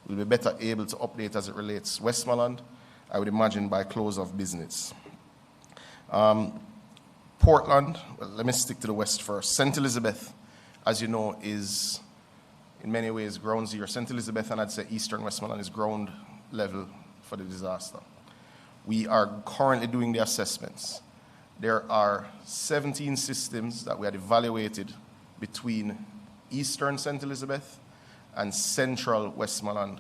We'll be better able to update as it relates Westmoreland, I would imagine by close of business. Portland, well, let me stick to the west first. St. Elizabeth, as you know, is in many ways ground zero. St. Elizabeth, and I'd say eastern Westmoreland, is ground level for the disaster. We are currently doing the assessments. There are 17 systems that we had evaluated between eastern St. Elizabeth and central Westmoreland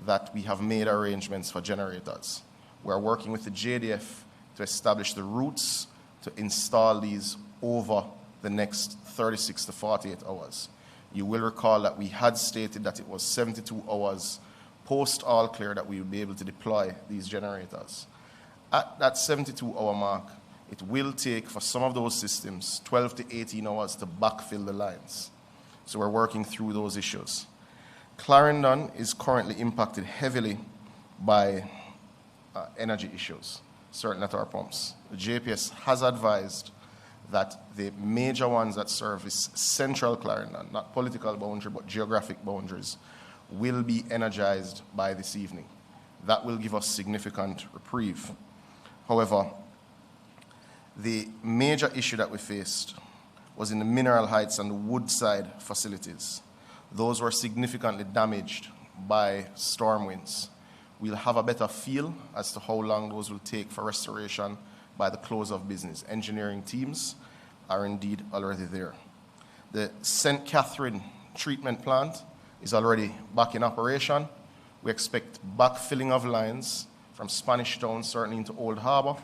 that we have made arrangements for generators. We are working with the JDF to establish the routes to install these over the next 36 to 48 hours. You will recall that we had stated that it was 72 hours post all clear that we would be able to deploy these generators. At that 72-hour mark, it will take for some of those systems 12 to 18 hours to backfill the lines. So we're working through those issues. Clarendon is currently impacted heavily by energy issues, certainly at our pumps. The JPS has advised that the major ones that service central Clarendon, not political boundary, but geographic boundaries, will be energized by this evening. That will give us significant reprieve. However, the major issue that we faced was in the Mineral Heights and the Woodside facilities. Those were significantly damaged by storm winds. We'll have a better feel as to how long those will take for restoration by the close of business. Engineering teams are indeed already there. The St. Catherine treatment plant is already back in operation. We expect backfilling of lines from Spanish Town, certainly into Old Harbour,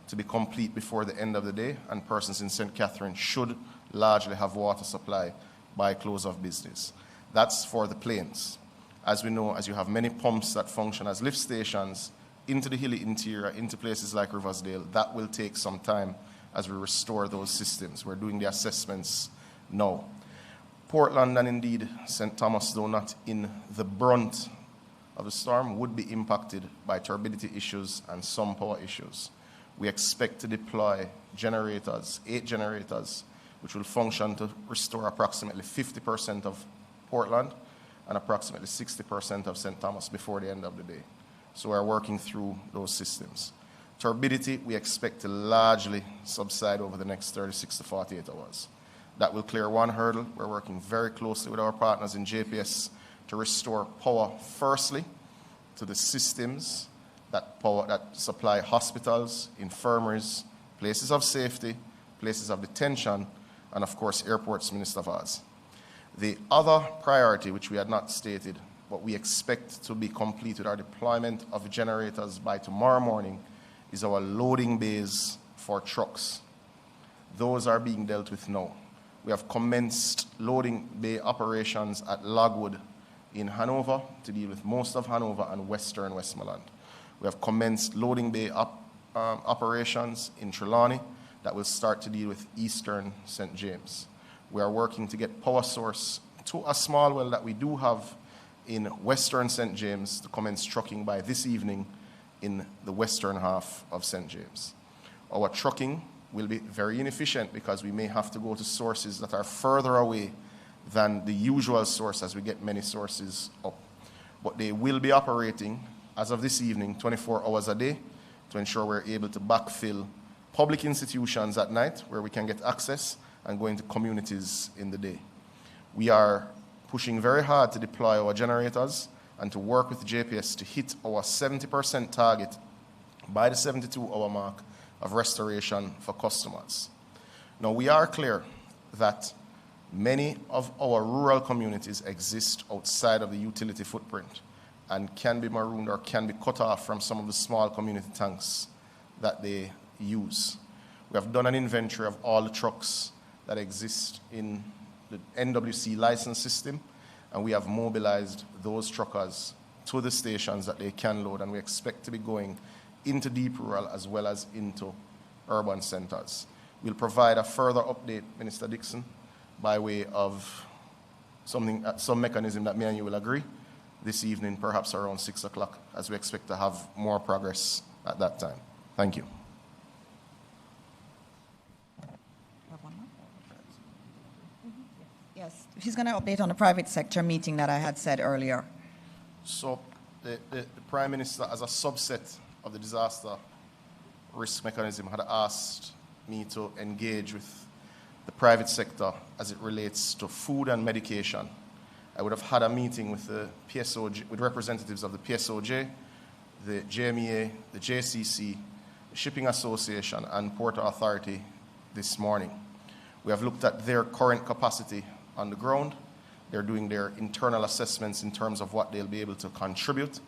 to be complete before the end of the day, and persons in St. Catherine should largely have water supply by close of business. That's for the plains. As we know, as you have many pumps that function as lift stations into the hilly interior, into places like Riversdale, that will take some time as we restore those systems. We're doing the assessments now. Portland and indeed St. Thomas, though not in the brunt of the storm, would be impacted by turbidity issues and some power issues. We expect to deploy generators, 8 generators, which will function to restore approximately 50% of Portland and approximately 60% of St. Thomas before the end of the day. So we're working through those systems. Turbidity, we expect to largely subside over the next 36 to 48 hours. That will clear one hurdle. We're working very closely with our partners in JPS to restore power, firstly, to the systems that supply hospitals, infirmaries, places of safety, places of detention, and of course, airports, Minister Vaz. The other priority, which we had not stated, but we expect to be complete with our deployment of generators by tomorrow morning, is our loading bays for trucks. Those are being dealt with now. We have commenced loading bay operations at Logwood in Hanover to deal with most of Hanover and western Westmoreland. We have commenced loading bay operations in Trelawney that will start to deal with eastern St. James. We are working to get power source to a small well that we do have in western St. James to commence trucking by this evening in the western half of St. James. Our trucking will be very inefficient because we may have to go to sources that are further away than the usual source as we get many sources up. But they will be operating, as of this evening, 24 hours a day to ensure we're able to backfill public institutions at night where we can get access and go into communities in the day. We are pushing very hard to deploy our generators and to work with JPS to hit our 70% target by the 72-hour mark of restoration for customers. Now, we are clear that many of our rural communities exist outside of the utility footprint and can be marooned or can be cut off from some of the small community tanks that they use. We have done an inventory of all the trucks that exist in the NWC license system, and we have mobilized those truckers to the stations that they can load, and we expect to be going into deep rural as well as into urban centers. We'll provide a further update, Minister Dixon, by way of some mechanism that me and you will agree this evening, perhaps around 6 o'clock, as we expect to have more progress at that time. Thank you. Yes, he's going to update on the private sector meeting that I had said earlier. So the Prime Minister, as a subset of the disaster risk mechanism, had asked me to engage with the private sector as it relates to food and medication. I would have had a meeting with the PSOJ, with representatives of the PSOJ, the JMEA, the JCC, the Shipping Association, and Port Authority this morning. We have looked at their current capacity on the ground. They're doing their internal assessments in terms of what they'll be able to contribute.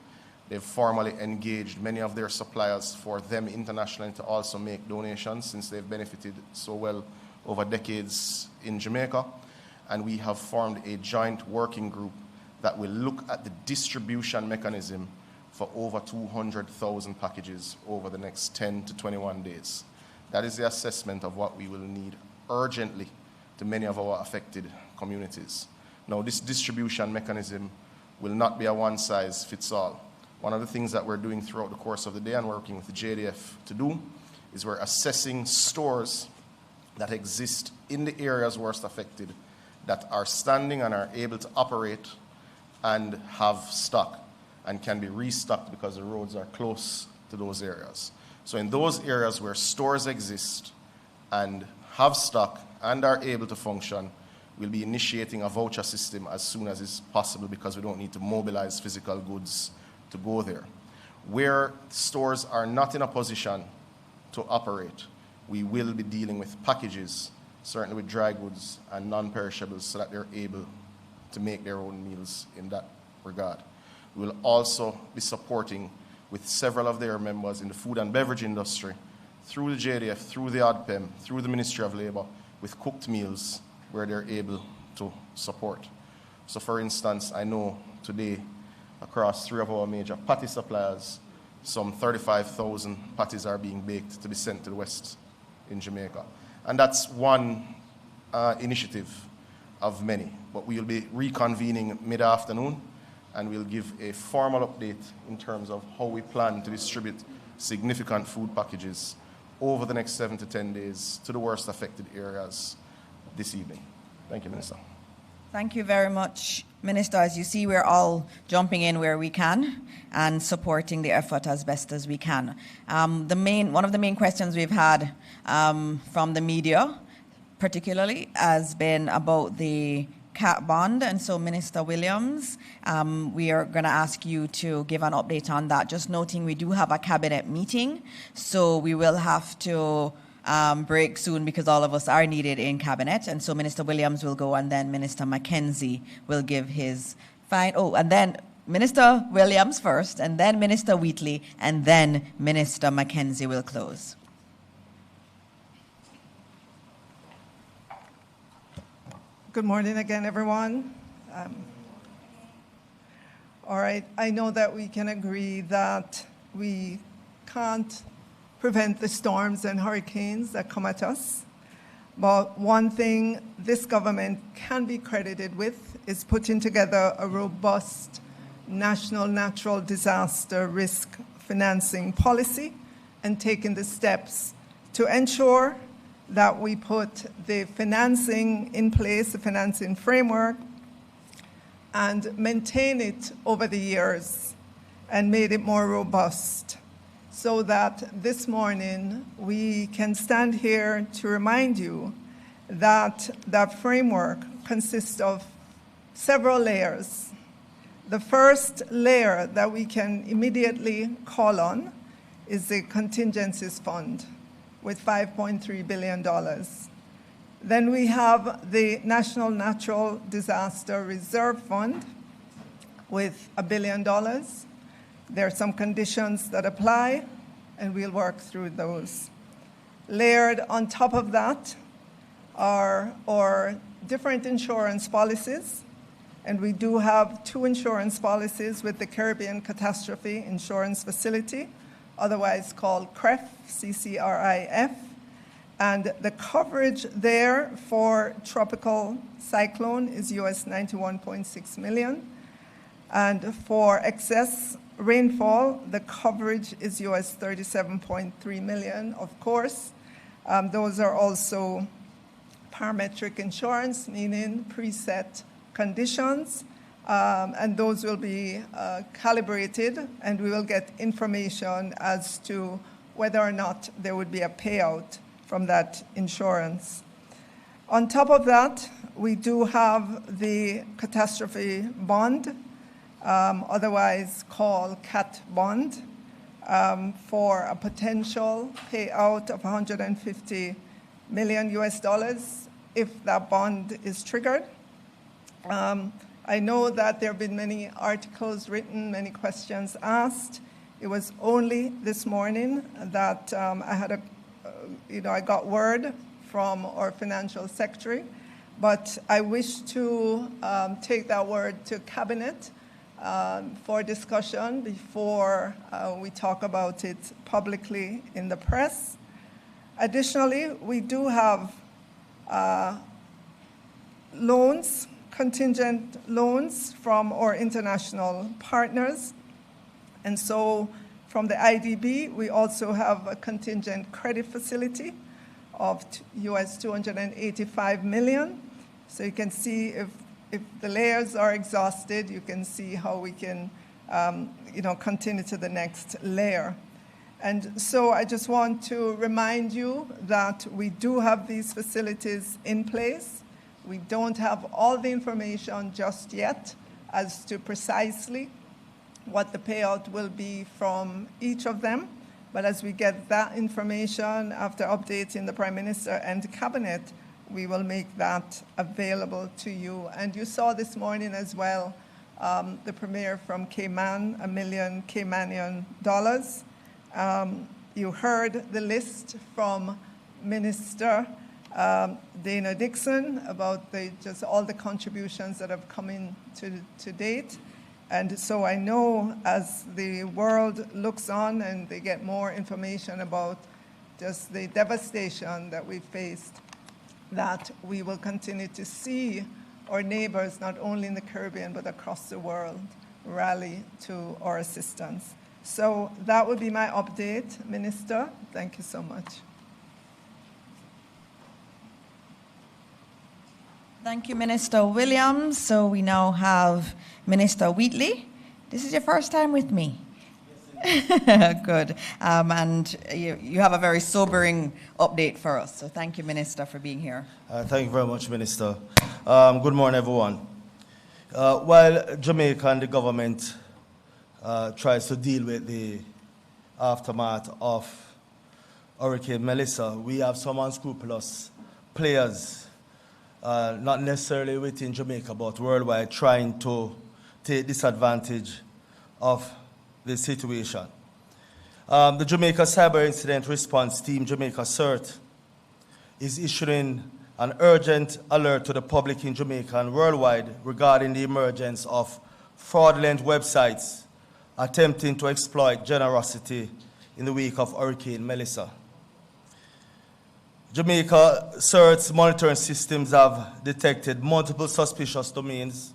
They've formally engaged many of their suppliers for them internationally to also make donations, since they've benefited so well over decades in Jamaica. And we have formed a joint working group that will look at the distribution mechanism for over 200,000 packages over the next 10 to 21 days. That is the assessment of what we will need urgently to many of our affected communities. Now, this distribution mechanism will not be a one-size-fits-all. One of the things that we're doing throughout the course of the day and working with the JDF to do is we're assessing stores that exist in the areas worst affected that are standing and are able to operate and have stock and can be restocked because the roads are close to those areas. So in those areas where stores exist and have stock and are able to function, we'll be initiating a voucher system as soon as is possible, because we don't need to mobilize physical goods to go there. Where stores are not in a position to operate, we will be dealing with packages, certainly with dry goods and non-perishables, so that they're able to make their own meals in that regard. We will also be supporting with several of their members in the food and beverage industry, through the JDF, through the OPM, through the Ministry of Labour, with cooked meals where they're able to support. So for instance, I know today across 3 of our major patty suppliers, some 35,000 patties are being baked to be sent to the West in Jamaica. And that's one initiative of many. But we'll be reconvening mid-afternoon, and we'll give a formal update in terms of how we plan to distribute significant food packages over the next 7 to 10 days to the worst affected areas this evening. Thank you, Minister. Thank you very much, Minister. As you see, we're all jumping in where we can and supporting the effort as best as we can. One of the main questions we've had from the media, particularly, has been about the cat bond. And so, Minister Williams, we are going to ask you to give an update on that. Just noting we do have a cabinet meeting, so we will have to break soon because all of us are needed in cabinet. And so Minister Williams will go, and then Minister McKenzie will give his and then Minister Williams first, and then Minister Wheatley, and then Minister McKenzie will close. Good morning again, everyone. All right, I know that we can agree that we can't prevent the storms and hurricanes that come at us. But one thing this government can be credited with is putting together a robust national natural disaster risk financing policy and taking the steps to ensure that we put the financing in place, the financing framework, and maintain it over the years and made it more robust, so that this morning we can stand here to remind you that that framework consists of several layers. The first layer that we can immediately call on is the contingencies fund with $5.3 billion. Then we have the National Natural Disaster Reserve Fund with $1 billion. There are some conditions that apply, and we'll work through those. Layered on top of that are our different insurance policies, and we do have 2 insurance policies with the Caribbean Catastrophe Insurance Facility, otherwise called CRIF, CCRIF, and the coverage there for tropical cyclone is US $91.6 million, and for excess rainfall, the coverage is US $37.3 million, of course. Those are also parametric insurance, meaning preset conditions, and those will be calibrated, and we will get information as to whether or not there would be a payout from that insurance. On top of that, we do have the catastrophe bond, otherwise called CAT bond, for a potential payout of $150 million if that bond is triggered. I know that there have been many articles written, many questions asked. It was only this morning that I got word from our financial secretary, but I wish to take that word to Cabinet for discussion before we talk about it publicly in the press. Additionally, we do have loans, contingent loans from our international partners. And so from the IDB, we also have a contingent credit facility of US $285 million. So you can see if the layers are exhausted, you can see how we can continue to the next layer. And so I just want to remind you that we do have these facilities in place. We don't have all the information just yet as to precisely what the payout will be from each of them. But as we get that information after updating the Prime Minister and the Cabinet, we will make that available to you. And you saw this morning as well the Premier from Cayman, $1 million Caymanian dollars. You heard the list from Minister Dana Dixon about just all the contributions that have come in to date. And so I know as the world looks on and they get more information about just the devastation that we faced, that we will continue to see our neighbors, not only in the Caribbean, but across the world, rally to our assistance. So that would be my update, Minister. Thank you so much. Thank you, Minister Williams. So we now have Minister Wheatley. This is your first time with me. Yes, good. And you have a very sobering update for us. So thank you, Minister, for being here. Thank you very much, Minister. Good morning, everyone. While Jamaica and the government tries to deal with the aftermath of Hurricane Melissa, we have some unscrupulous players, not necessarily within Jamaica, but worldwide, trying to take disadvantage of the situation. The Jamaica Cyber Incident Response Team, Jamaica CERT, is issuing an urgent alert to the public in Jamaica and worldwide regarding the emergence of fraudulent websites attempting to exploit generosity in the wake of Hurricane Melissa. Jamaica CERT's monitoring systems have detected multiple suspicious domains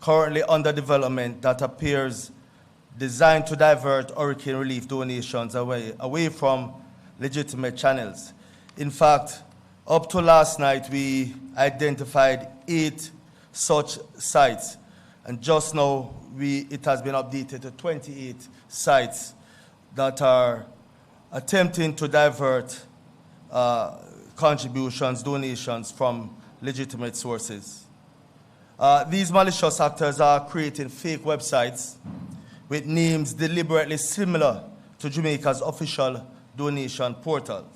currently under development that appears designed to divert hurricane relief donations away from legitimate channels. In fact, up to last night, we identified 8 such sites, and just now it has been updated to 28 sites that are attempting to divert contributions, donations from legitimate sources. These malicious actors are creating fake websites with names deliberately similar to Jamaica's official donation portals.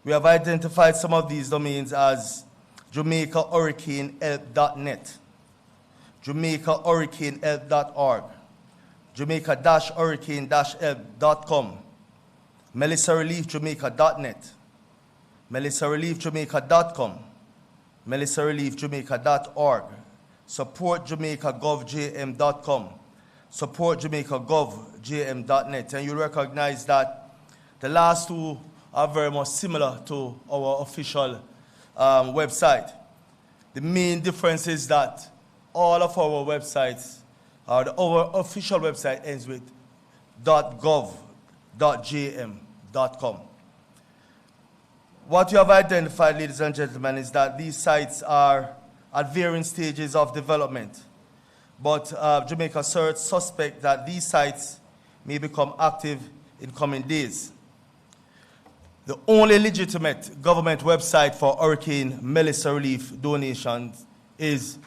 We have identified some of these domains as JamaicaHurricaneHelp.net, JamaicaHurricaneHelp.org, Jamaica-Hurricane-Help.com, MelissaReliefJamaica.net, MelissaReliefJamaica.com, MelissaReliefJamaica.org, SupportJamaicaGovJM.com, SupportJamaicaGovJM.net. And you recognize that the last two are very much similar to our official website. The main difference is that all of our websites, our official website ends with .gov.jm.com. What you have identified, ladies and gentlemen, is that these sites are at varying stages of development. But Jamaica CERT suspect that these sites may become active in coming days. The only legitimate government website for Hurricane Melissa relief donations is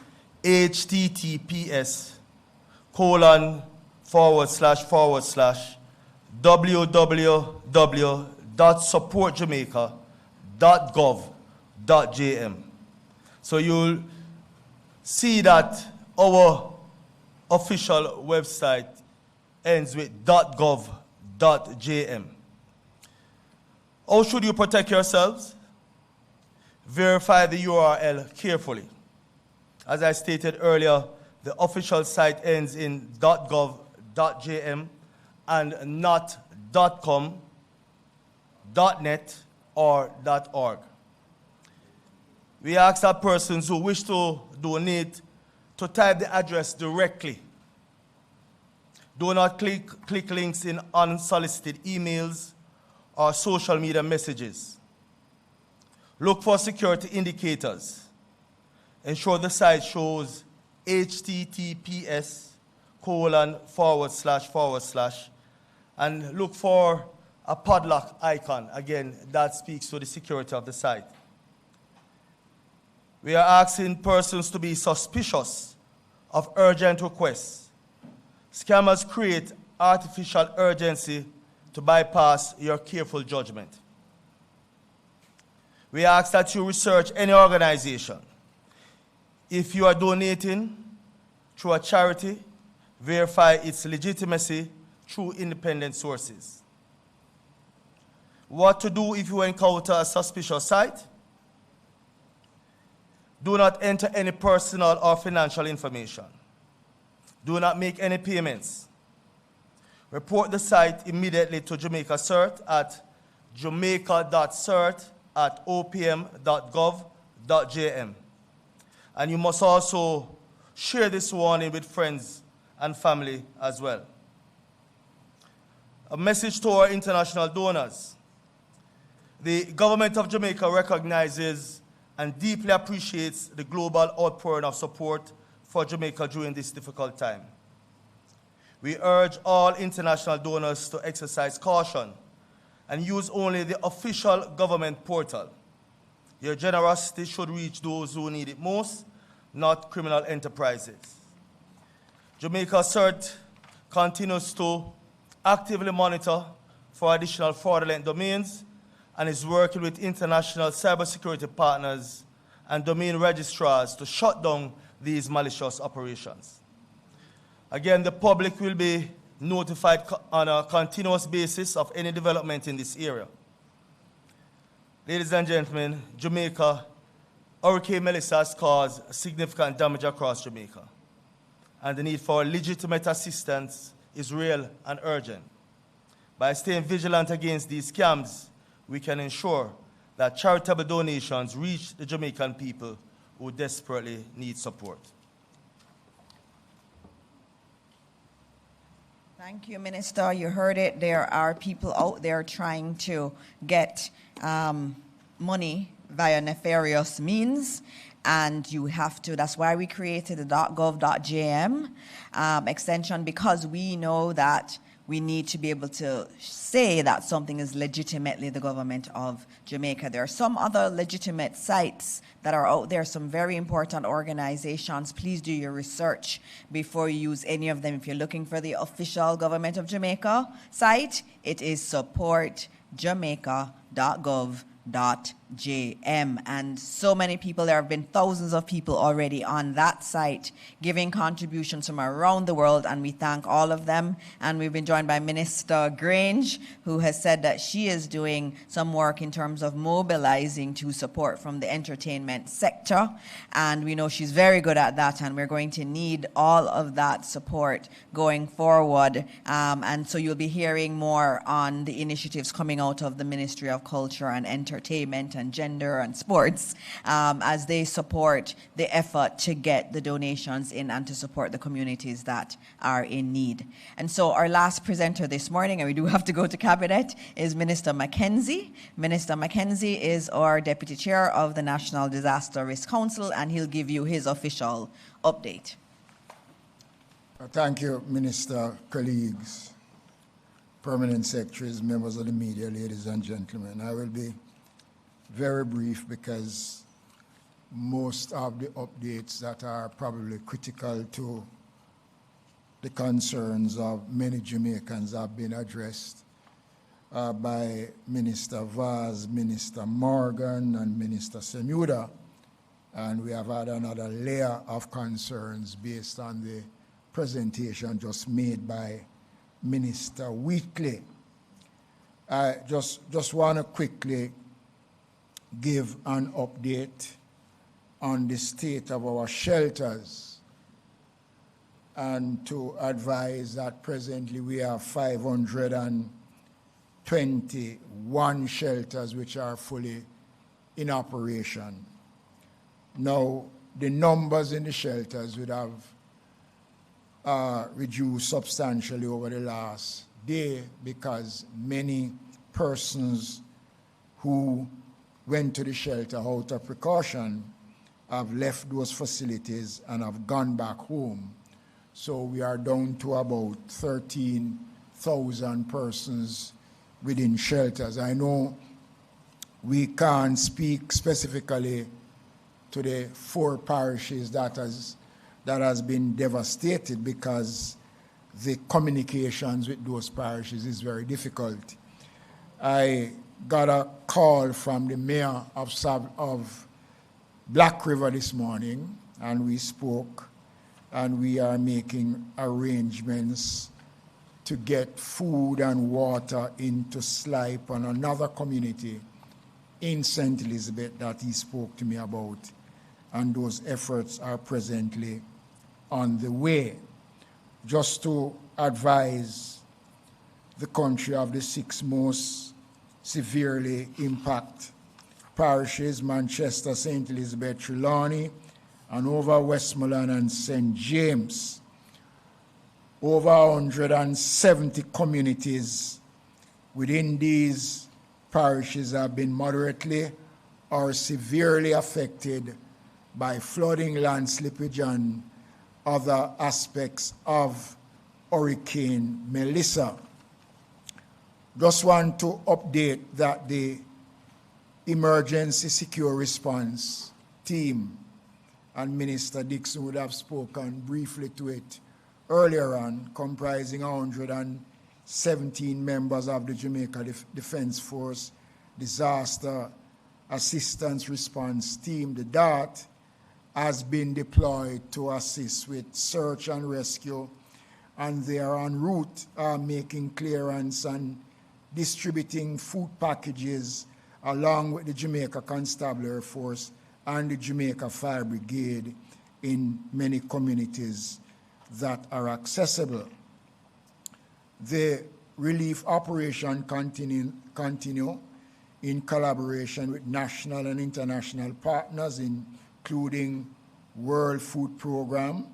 https://www.supportjamaica.gov.jm. So you'll see that our official website ends with .gov.jm. How should you protect yourselves? Verify the URL carefully. As I stated earlier, the official site ends in .gov.jm and not .com, .net, or .org. We ask that persons who wish to donate to type the address directly. Do not click links in unsolicited emails or social media messages. Look for security indicators. Ensure the site shows https:// and look for a padlock icon. Again, that speaks to the security of the site. We are asking persons to be suspicious of urgent requests. Scammers create artificial urgency to bypass your careful judgment. We ask that you research any organization. If you are donating through a charity, verify its legitimacy through independent sources. What to do if you encounter a suspicious site? Do not enter any personal or financial information. Do not make any payments. Report the site immediately to Jamaica CERT at jamaica.cert@opm.gov.jm. And you must also share this warning with friends and family as well. A message to our international donors. The government of Jamaica recognizes and deeply appreciates the global outpouring of support for Jamaica during this difficult time. We urge all international donors to exercise caution and use only the official government portal. Your generosity should reach those who need it most, not criminal enterprises. Jamaica CERT continues to actively monitor for additional fraudulent domains and is working with international cybersecurity partners and domain registrars to shut down these malicious operations. Again, the public will be notified on a continuous basis of any development in this area. Ladies and gentlemen, Jamaica, Hurricane Melissa has caused significant damage across Jamaica, and the need for legitimate assistance is real and urgent. By staying vigilant against these scams, we can ensure that charitable donations reach the Jamaican people who desperately need support. Thank you, Minister. You heard it. There are people out there trying to get money via nefarious means, and you have to. That's why we created the .gov.jm extension, because we know that we need to be able to say that something is legitimately the government of Jamaica. There are some other legitimate sites that are out there, some very important organizations. Please do your research before you use any of them. If you're looking for the official government of Jamaica site, it is supportjamaica.gov.jm, and so many people, there have been thousands of people already on that site giving contributions from around the world, and we thank all of them. And we've been joined by Minister Grange, who has said that she is doing some work in terms of mobilizing to support from the entertainment sector, and we know she's very good at that, and we're going to need all of that support going forward. And so you'll be hearing more on the initiatives coming out of the Ministry of Culture and Entertainment and Gender and Sports as they support the effort to get the donations in and to support the communities that are in need. And so our last presenter this morning, and we do have to go to Cabinet, is Minister McKenzie. Minister McKenzie is our Deputy Chair of the National Disaster Risk Council, and he'll give you his official update. Thank you, Minister, colleagues. permanent secretaries, members of the media, ladies and gentlemen. I will be very brief because most of the updates that are probably critical to the concerns of many Jamaicans have been addressed by Minister Vaz, Minister Morgan, and Minister Semuda. And we have had another layer of concerns based on the presentation just made by Minister Wheatley. I just want to quickly give an update on the state of our shelters and to advise that presently we have 521 shelters which are fully in operation. Now, the numbers in the shelters would have reduced substantially over the last day because many persons who went to the shelter out of precaution have left those facilities and have gone back home. So we are down to about 13,000 persons within shelters. I know we can't speak specifically to the 4 parishes that has been devastated because the communications with those parishes is very difficult. I got a call from the mayor of Black River this morning, and we spoke, and we are making arrangements to get food and water into Slipe and another community in St. Elizabeth that he spoke to me about, and those efforts are presently on the way. Just to advise the country of the 6 most severely impacted parishes: Manchester, St. Elizabeth, Trelawney, and over Westmoreland and St. James. Over 170 communities within these parishes have been moderately or severely affected by flooding, land slippage, and other aspects of Hurricane Melissa. Just want to update that the Emergency Secure Response Team, and Minister Dixon would have spoken briefly to it earlier on, comprising 117 members of the Jamaica Defense Force Disaster Assistance Response Team, the DART, has been deployed to assist with search and rescue, and they are en route making clearance and distributing food packages along with the Jamaica Constabulary Force and the Jamaica Fire Brigade in many communities that are accessible. The relief operation continue in collaboration with national and international partners, including World Food Program,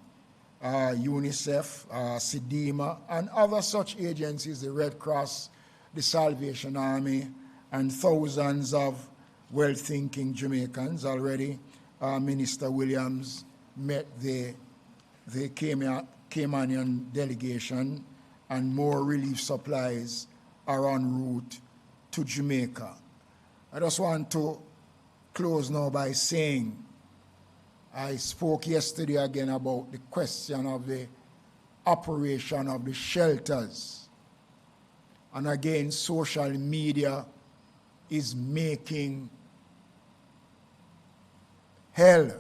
UNICEF, SIDEMA, and other such agencies, the Red Cross, the Salvation Army, and thousands of well-thinking Jamaicans. Already, Minister Williams met the Caymanian delegation, and more relief supplies are en route to Jamaica. I just want to close now by saying I spoke yesterday again about the question of the operation of the shelters. And again, social media is making hell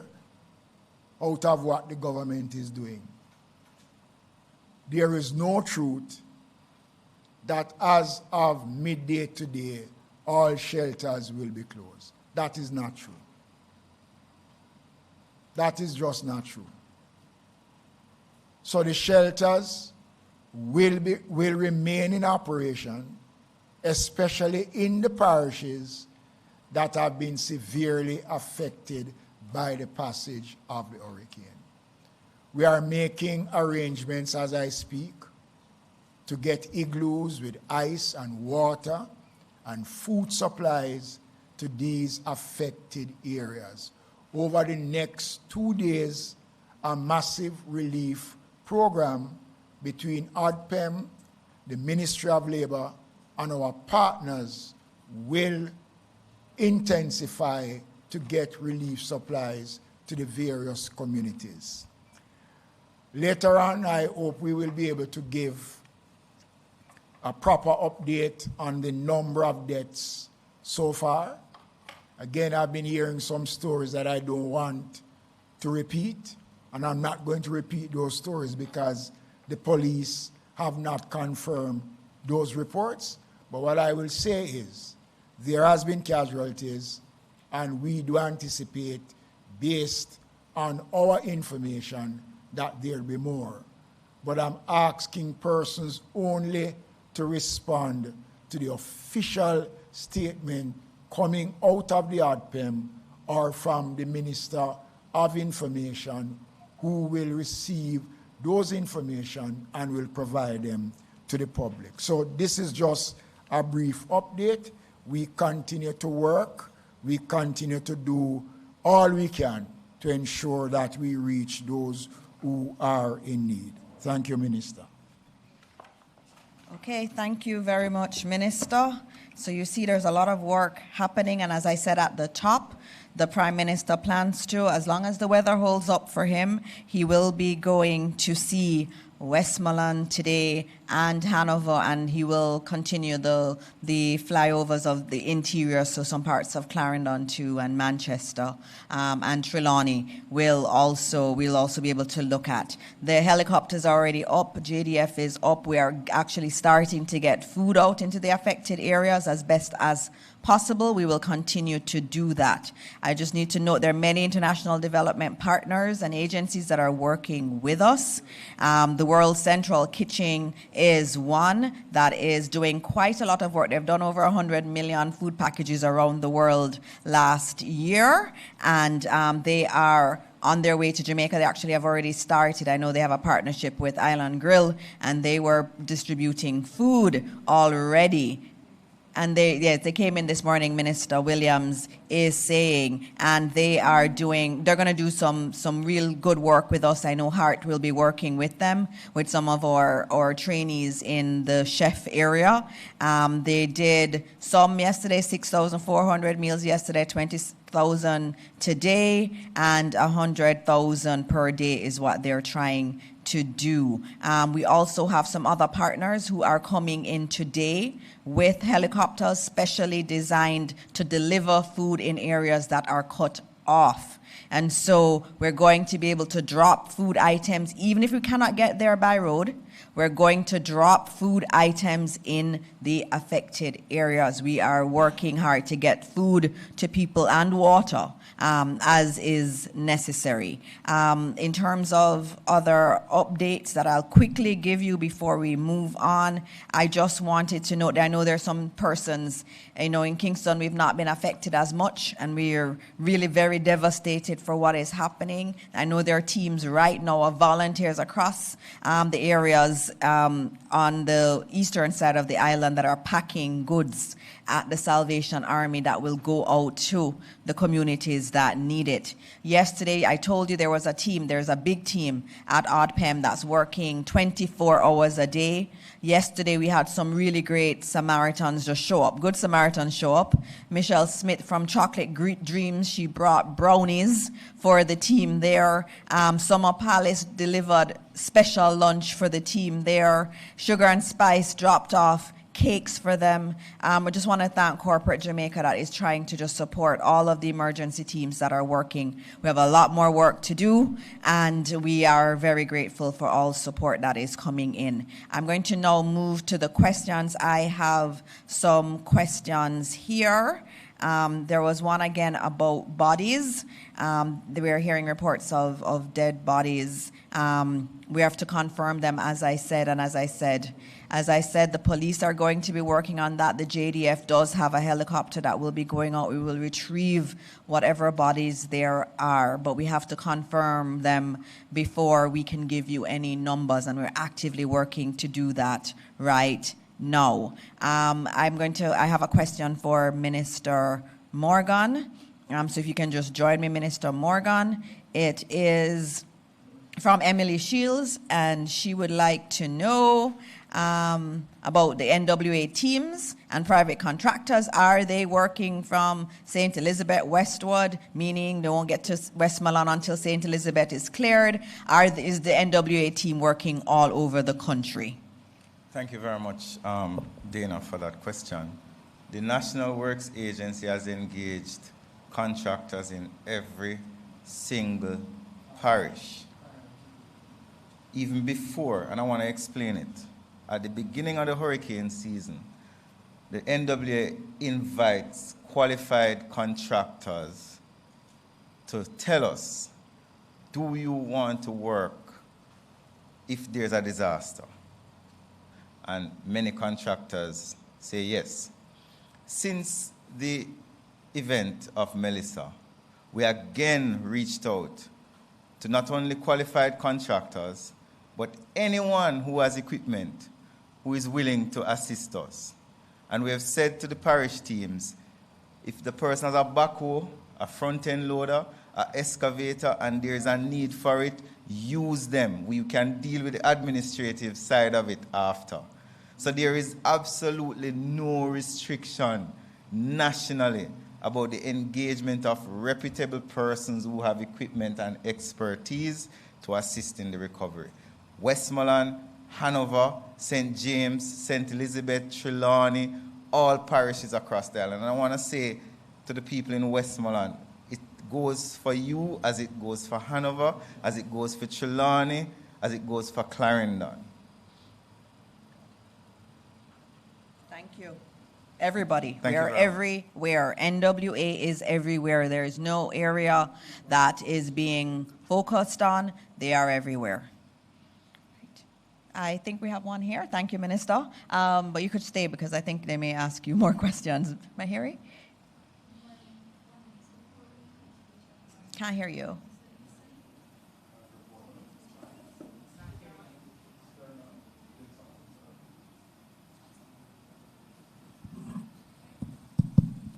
out of what the government is doing. There is no truth that as of midday today, all shelters will be closed. That is not true. That is just not true. So the shelters will remain in operation, especially in the parishes that have been severely affected by the passage of the hurricane. We are making arrangements as I speak to get igloos with ice and water and food supplies to these affected areas. Over the next 2 days, a massive relief program between OPM the Ministry of Labor and our partners will intensify to get relief supplies to the various communities. Later on, I hope we will be able to give a proper update on the number of deaths so far. Again, I've been hearing some stories that I don't want to repeat, and I'm not going to repeat those stories because the police have not confirmed those reports. But what I will say is there has been casualties, and we do anticipate, based on our information, that there'll be more. But I'm asking persons only to respond to the official statement coming out of the OPM or from the Minister of Information, who will receive those information and will provide them to the public. So this is just a brief update. We continue to work. We continue to do all we can to ensure that we reach those who are in need. Thank you, Minister. Okay, thank you very much, Minister. So you see there's a lot of work happening, and as I said at the top, the Prime Minister plans to, as long as the weather holds up for him, he will be going to see Westmoreland today and Hanover, and he will continue the flyovers of the interior, so some parts of Clarendon too, and Manchester, and Trelawney we'll also be able to look at. The helicopters are already up, JDF is up. We are actually starting to get food out into the affected areas as best as possible. We will continue to do that. I just need to note there are many international development partners and agencies that are working with us. The World Central Kitchen is one that is doing quite a lot of work. They've done over 100 million food packages around the world last year, and they are on their way to Jamaica. They actually have already started. I know they have a partnership with Island Grill, and they were distributing food already. And they came in this morning, Minister Williams is saying, and they're going to do some real good work with us. I know Hart will be working with them, with some of our trainees in the chef area. They did some yesterday, 6,400 meals yesterday, 20,000 today, and 100,000 per day is what they're trying to do. We also have some other partners who are coming in today with helicopters specially designed to deliver food in areas that are cut off. And so we're going to be able to drop food items, even if we cannot get there by road. We're going to drop food items in the affected areas. We are working hard to get food to people and water as is necessary. In terms of other updates that I'll quickly give you before we move on, I just wanted to note that I know there are some persons, in Kingston we've not been affected as much, and we're really very devastated for what is happening. I know there are teams right now of volunteers across the areas on the eastern side of the island that are packing goods at the Salvation Army that will go out to the communities that need it. Yesterday, I told you there's a big team at OPM that's working 24 hours a day. Yesterday, we had some really great Samaritans just show up. Good Samaritans show up. Michelle Smith from Chocolate Dreams, she brought brownies for the team there. Summer Palace delivered special lunch for the team there. Sugar and Spice dropped off cakes for them. We just want to thank Corporate Jamaica that is trying to just support all of the emergency teams that are working. We have a lot more work to do, and we are very grateful for all support that is coming in. I'm going to now move to the questions. I have some questions here. There was one again about bodies. We are hearing reports of dead bodies. We have to confirm them, as I said, the police are going to be working on that. The JDF does have a helicopter that will be going out. We will retrieve whatever bodies there are, but we have to confirm them before we can give you any numbers, and we're actively working to do that right now. I have a question for Minister Morgan. So if you can just join me, Minister Morgan. It is from Emily Shields, and she would like to know about the NWA teams and private contractors. Are they working from St. Elizabeth westward, meaning they won't get to Westmoreland until St. Elizabeth is cleared? Is the NWA team working all over the country? Thank you very much, Dana, for that question. The National Works Agency has engaged contractors in every single parish. Even before, and I want to explain it, at the beginning of the hurricane season, the NWA invites qualified contractors to tell us, do you want to work if there's a disaster? And many contractors say yes. Since the event of Melissa, we again reached out to not only qualified contractors, but anyone who has equipment who is willing to assist us. And we have said to the parish teams, if the person has a backhoe, a front-end loader, an excavator, and there is a need for it, use them. We can deal with the administrative side of it after. So there is absolutely no restriction nationally about the engagement of reputable persons who have equipment and expertise to assist in the recovery. Westmoreland, Hanover, St. James, St. Elizabeth, Trelawney, all parishes across the island. And I want to say to the people in Westmoreland, it goes for you as it goes for Hanover, as it goes for Trelawney, as it goes for Clarendon. Thank you. Everybody. Thank we you are very much. everywhere. NWA is everywhere. There is no area that is being focused on. They are everywhere. I think we have one here. Thank you, Minister. But you could stay because I think they may ask you more questions. Mahiri? Can't hear you.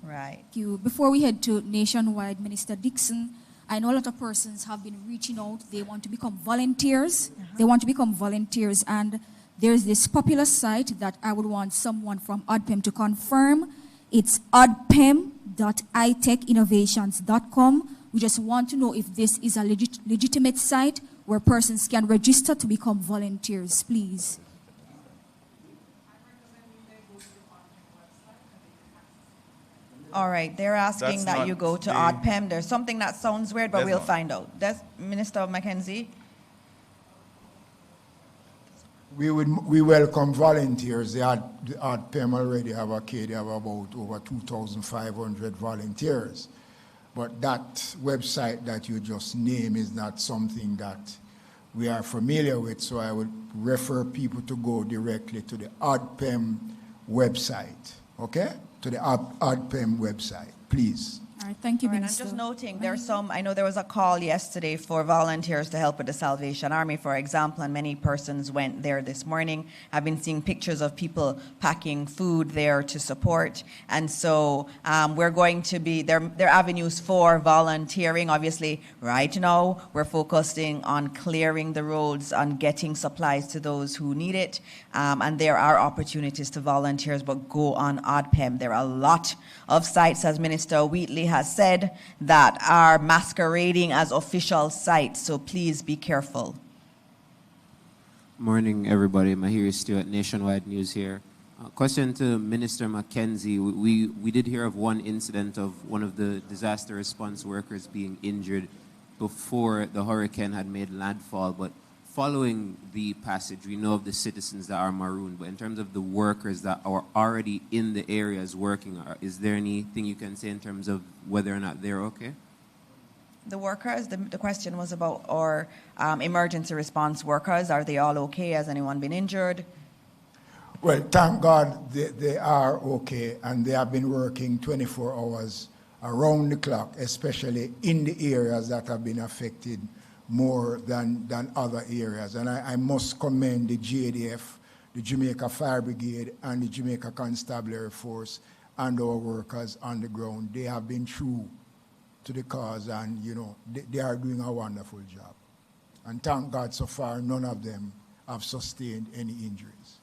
Right. Thank you. Before we head to nationwide, Minister Dixon, I know a lot of persons have been reaching out. They want to become volunteers. They want to become volunteers. And there's this popular site that I would want someone from OPM to confirm. It's opm.itechinnovations.com. We just want to know if this is a legitimate site where persons can register to become volunteers, please. All right, they're asking That's that you not go to the- OPM. There's something that sounds weird, but we'll Desmond. find out. Minister McKenzie? We welcome volunteers. The OPM already have they have about over 2,500 volunteers. But that website that you just named is not something that we are familiar with, so I would refer people to go directly to the OPM website, okay? To the OPM website, please. All right, thank you, All right, I'm Minister. just noting, I know there was a call yesterday for volunteers to help with the Salvation Army, for example, and many persons went there this morning. I've been seeing pictures of people packing food there to support. And so we're going to be, there are avenues for volunteering. Obviously, right now, we're focusing on clearing the roads, on getting supplies to those who need it. And there are opportunities to volunteers, but go on OPM. There are a lot of sites, as Minister Wheatley has said, that are masquerading as official sites, so please be careful. Morning, everybody. Mahiri Stewart, Nationwide News here. Question to Minister McKenzie. We did hear of one incident of one of the disaster response workers being injured before the hurricane had made landfall, but following the passage, we know of the citizens that are marooned, but in terms of the workers that are already in the areas working, is there anything you can say in terms of whether or not they're okay? The workers, the question was about our emergency response workers. Are they all okay? Has anyone been injured? Well, thank God they are okay, and they have been working 24 hours around the clock, especially in the areas that have been affected more than other areas. And I must commend the JDF, the Jamaica Fire Brigade, and the Jamaica Constabulary Force, and our workers on the ground. They have been true to the cause, and they are doing a wonderful job. And thank God so far, none of them have sustained any injuries.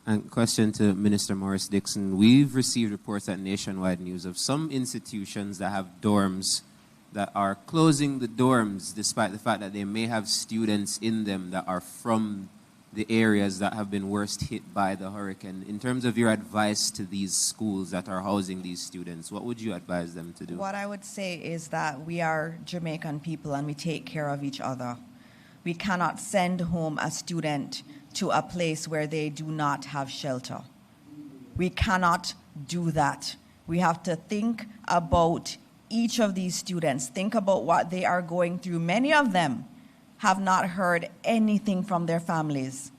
And question to Minister Morris Dixon. We've received reports at Nationwide News of some institutions that have dorms that are closing the dorms despite the fact that they may have students in them that are from the areas that have been worst hit by the hurricane. In terms of your advice to these schools that are housing these students, what would you advise them to do? What I would say is that we are Jamaican people and we take care of each other. We cannot send home a student to a place where they do not have shelter. We cannot do that. We have to think about each of these students, think about what they are going through. Many of them have not heard anything from their families.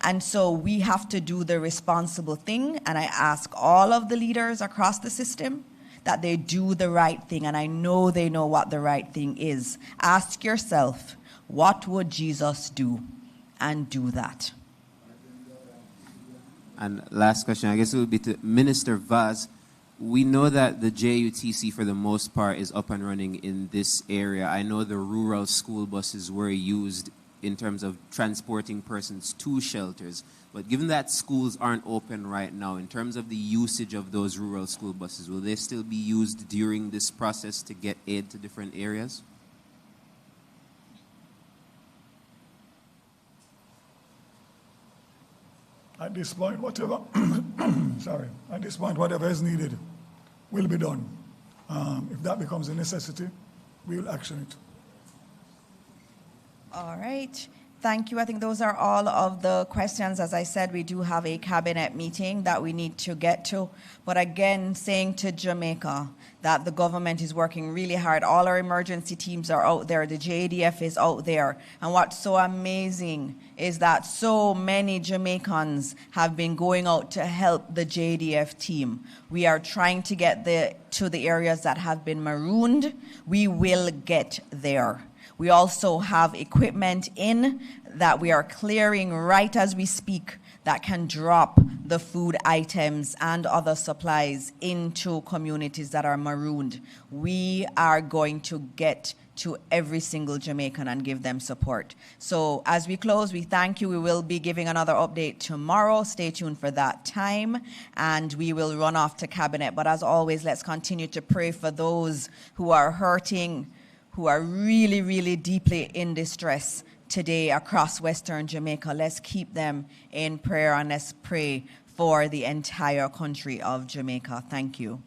And so we have to do the responsible thing, and I ask all of the leaders across the system that they do the right thing, and I know they know what the right thing is. Ask yourself, what would Jesus do? And do that. And last question, I guess it would be to Minister Vaz. We know that the JUTC, for the most part, is up and running in this area. I know the rural school buses were used in terms of transporting persons to shelters. But given that schools aren't open right now, in terms of the usage of those rural school buses, will they still be used during this process to get aid to different areas? At this point, whatever, at this point, whatever is needed will be done. If that becomes a necessity, we will action it. All right. Thank you. I think those are all of the questions. As I said, we do have a cabinet meeting that we need to get to. But again, saying to Jamaica that the government is working really hard. All our emergency teams are out there. The JDF is out there. And what's so amazing is that so many Jamaicans have been going out to help the JDF team. We are trying to get to the areas that have been marooned. We will get there. We also have equipment in that we are clearing right as we speak that can drop the food items and other supplies into communities that are marooned. We are going to get to every single Jamaican and give them support. So as we close, we thank you. We will be giving another update tomorrow. Stay tuned for that time, and we will run off to cabinet. But as always, let's continue to pray for those who are hurting, who are really, really deeply in distress today across Western Jamaica. Let's keep them in prayer and let's pray for the entire country of Jamaica. Thank you.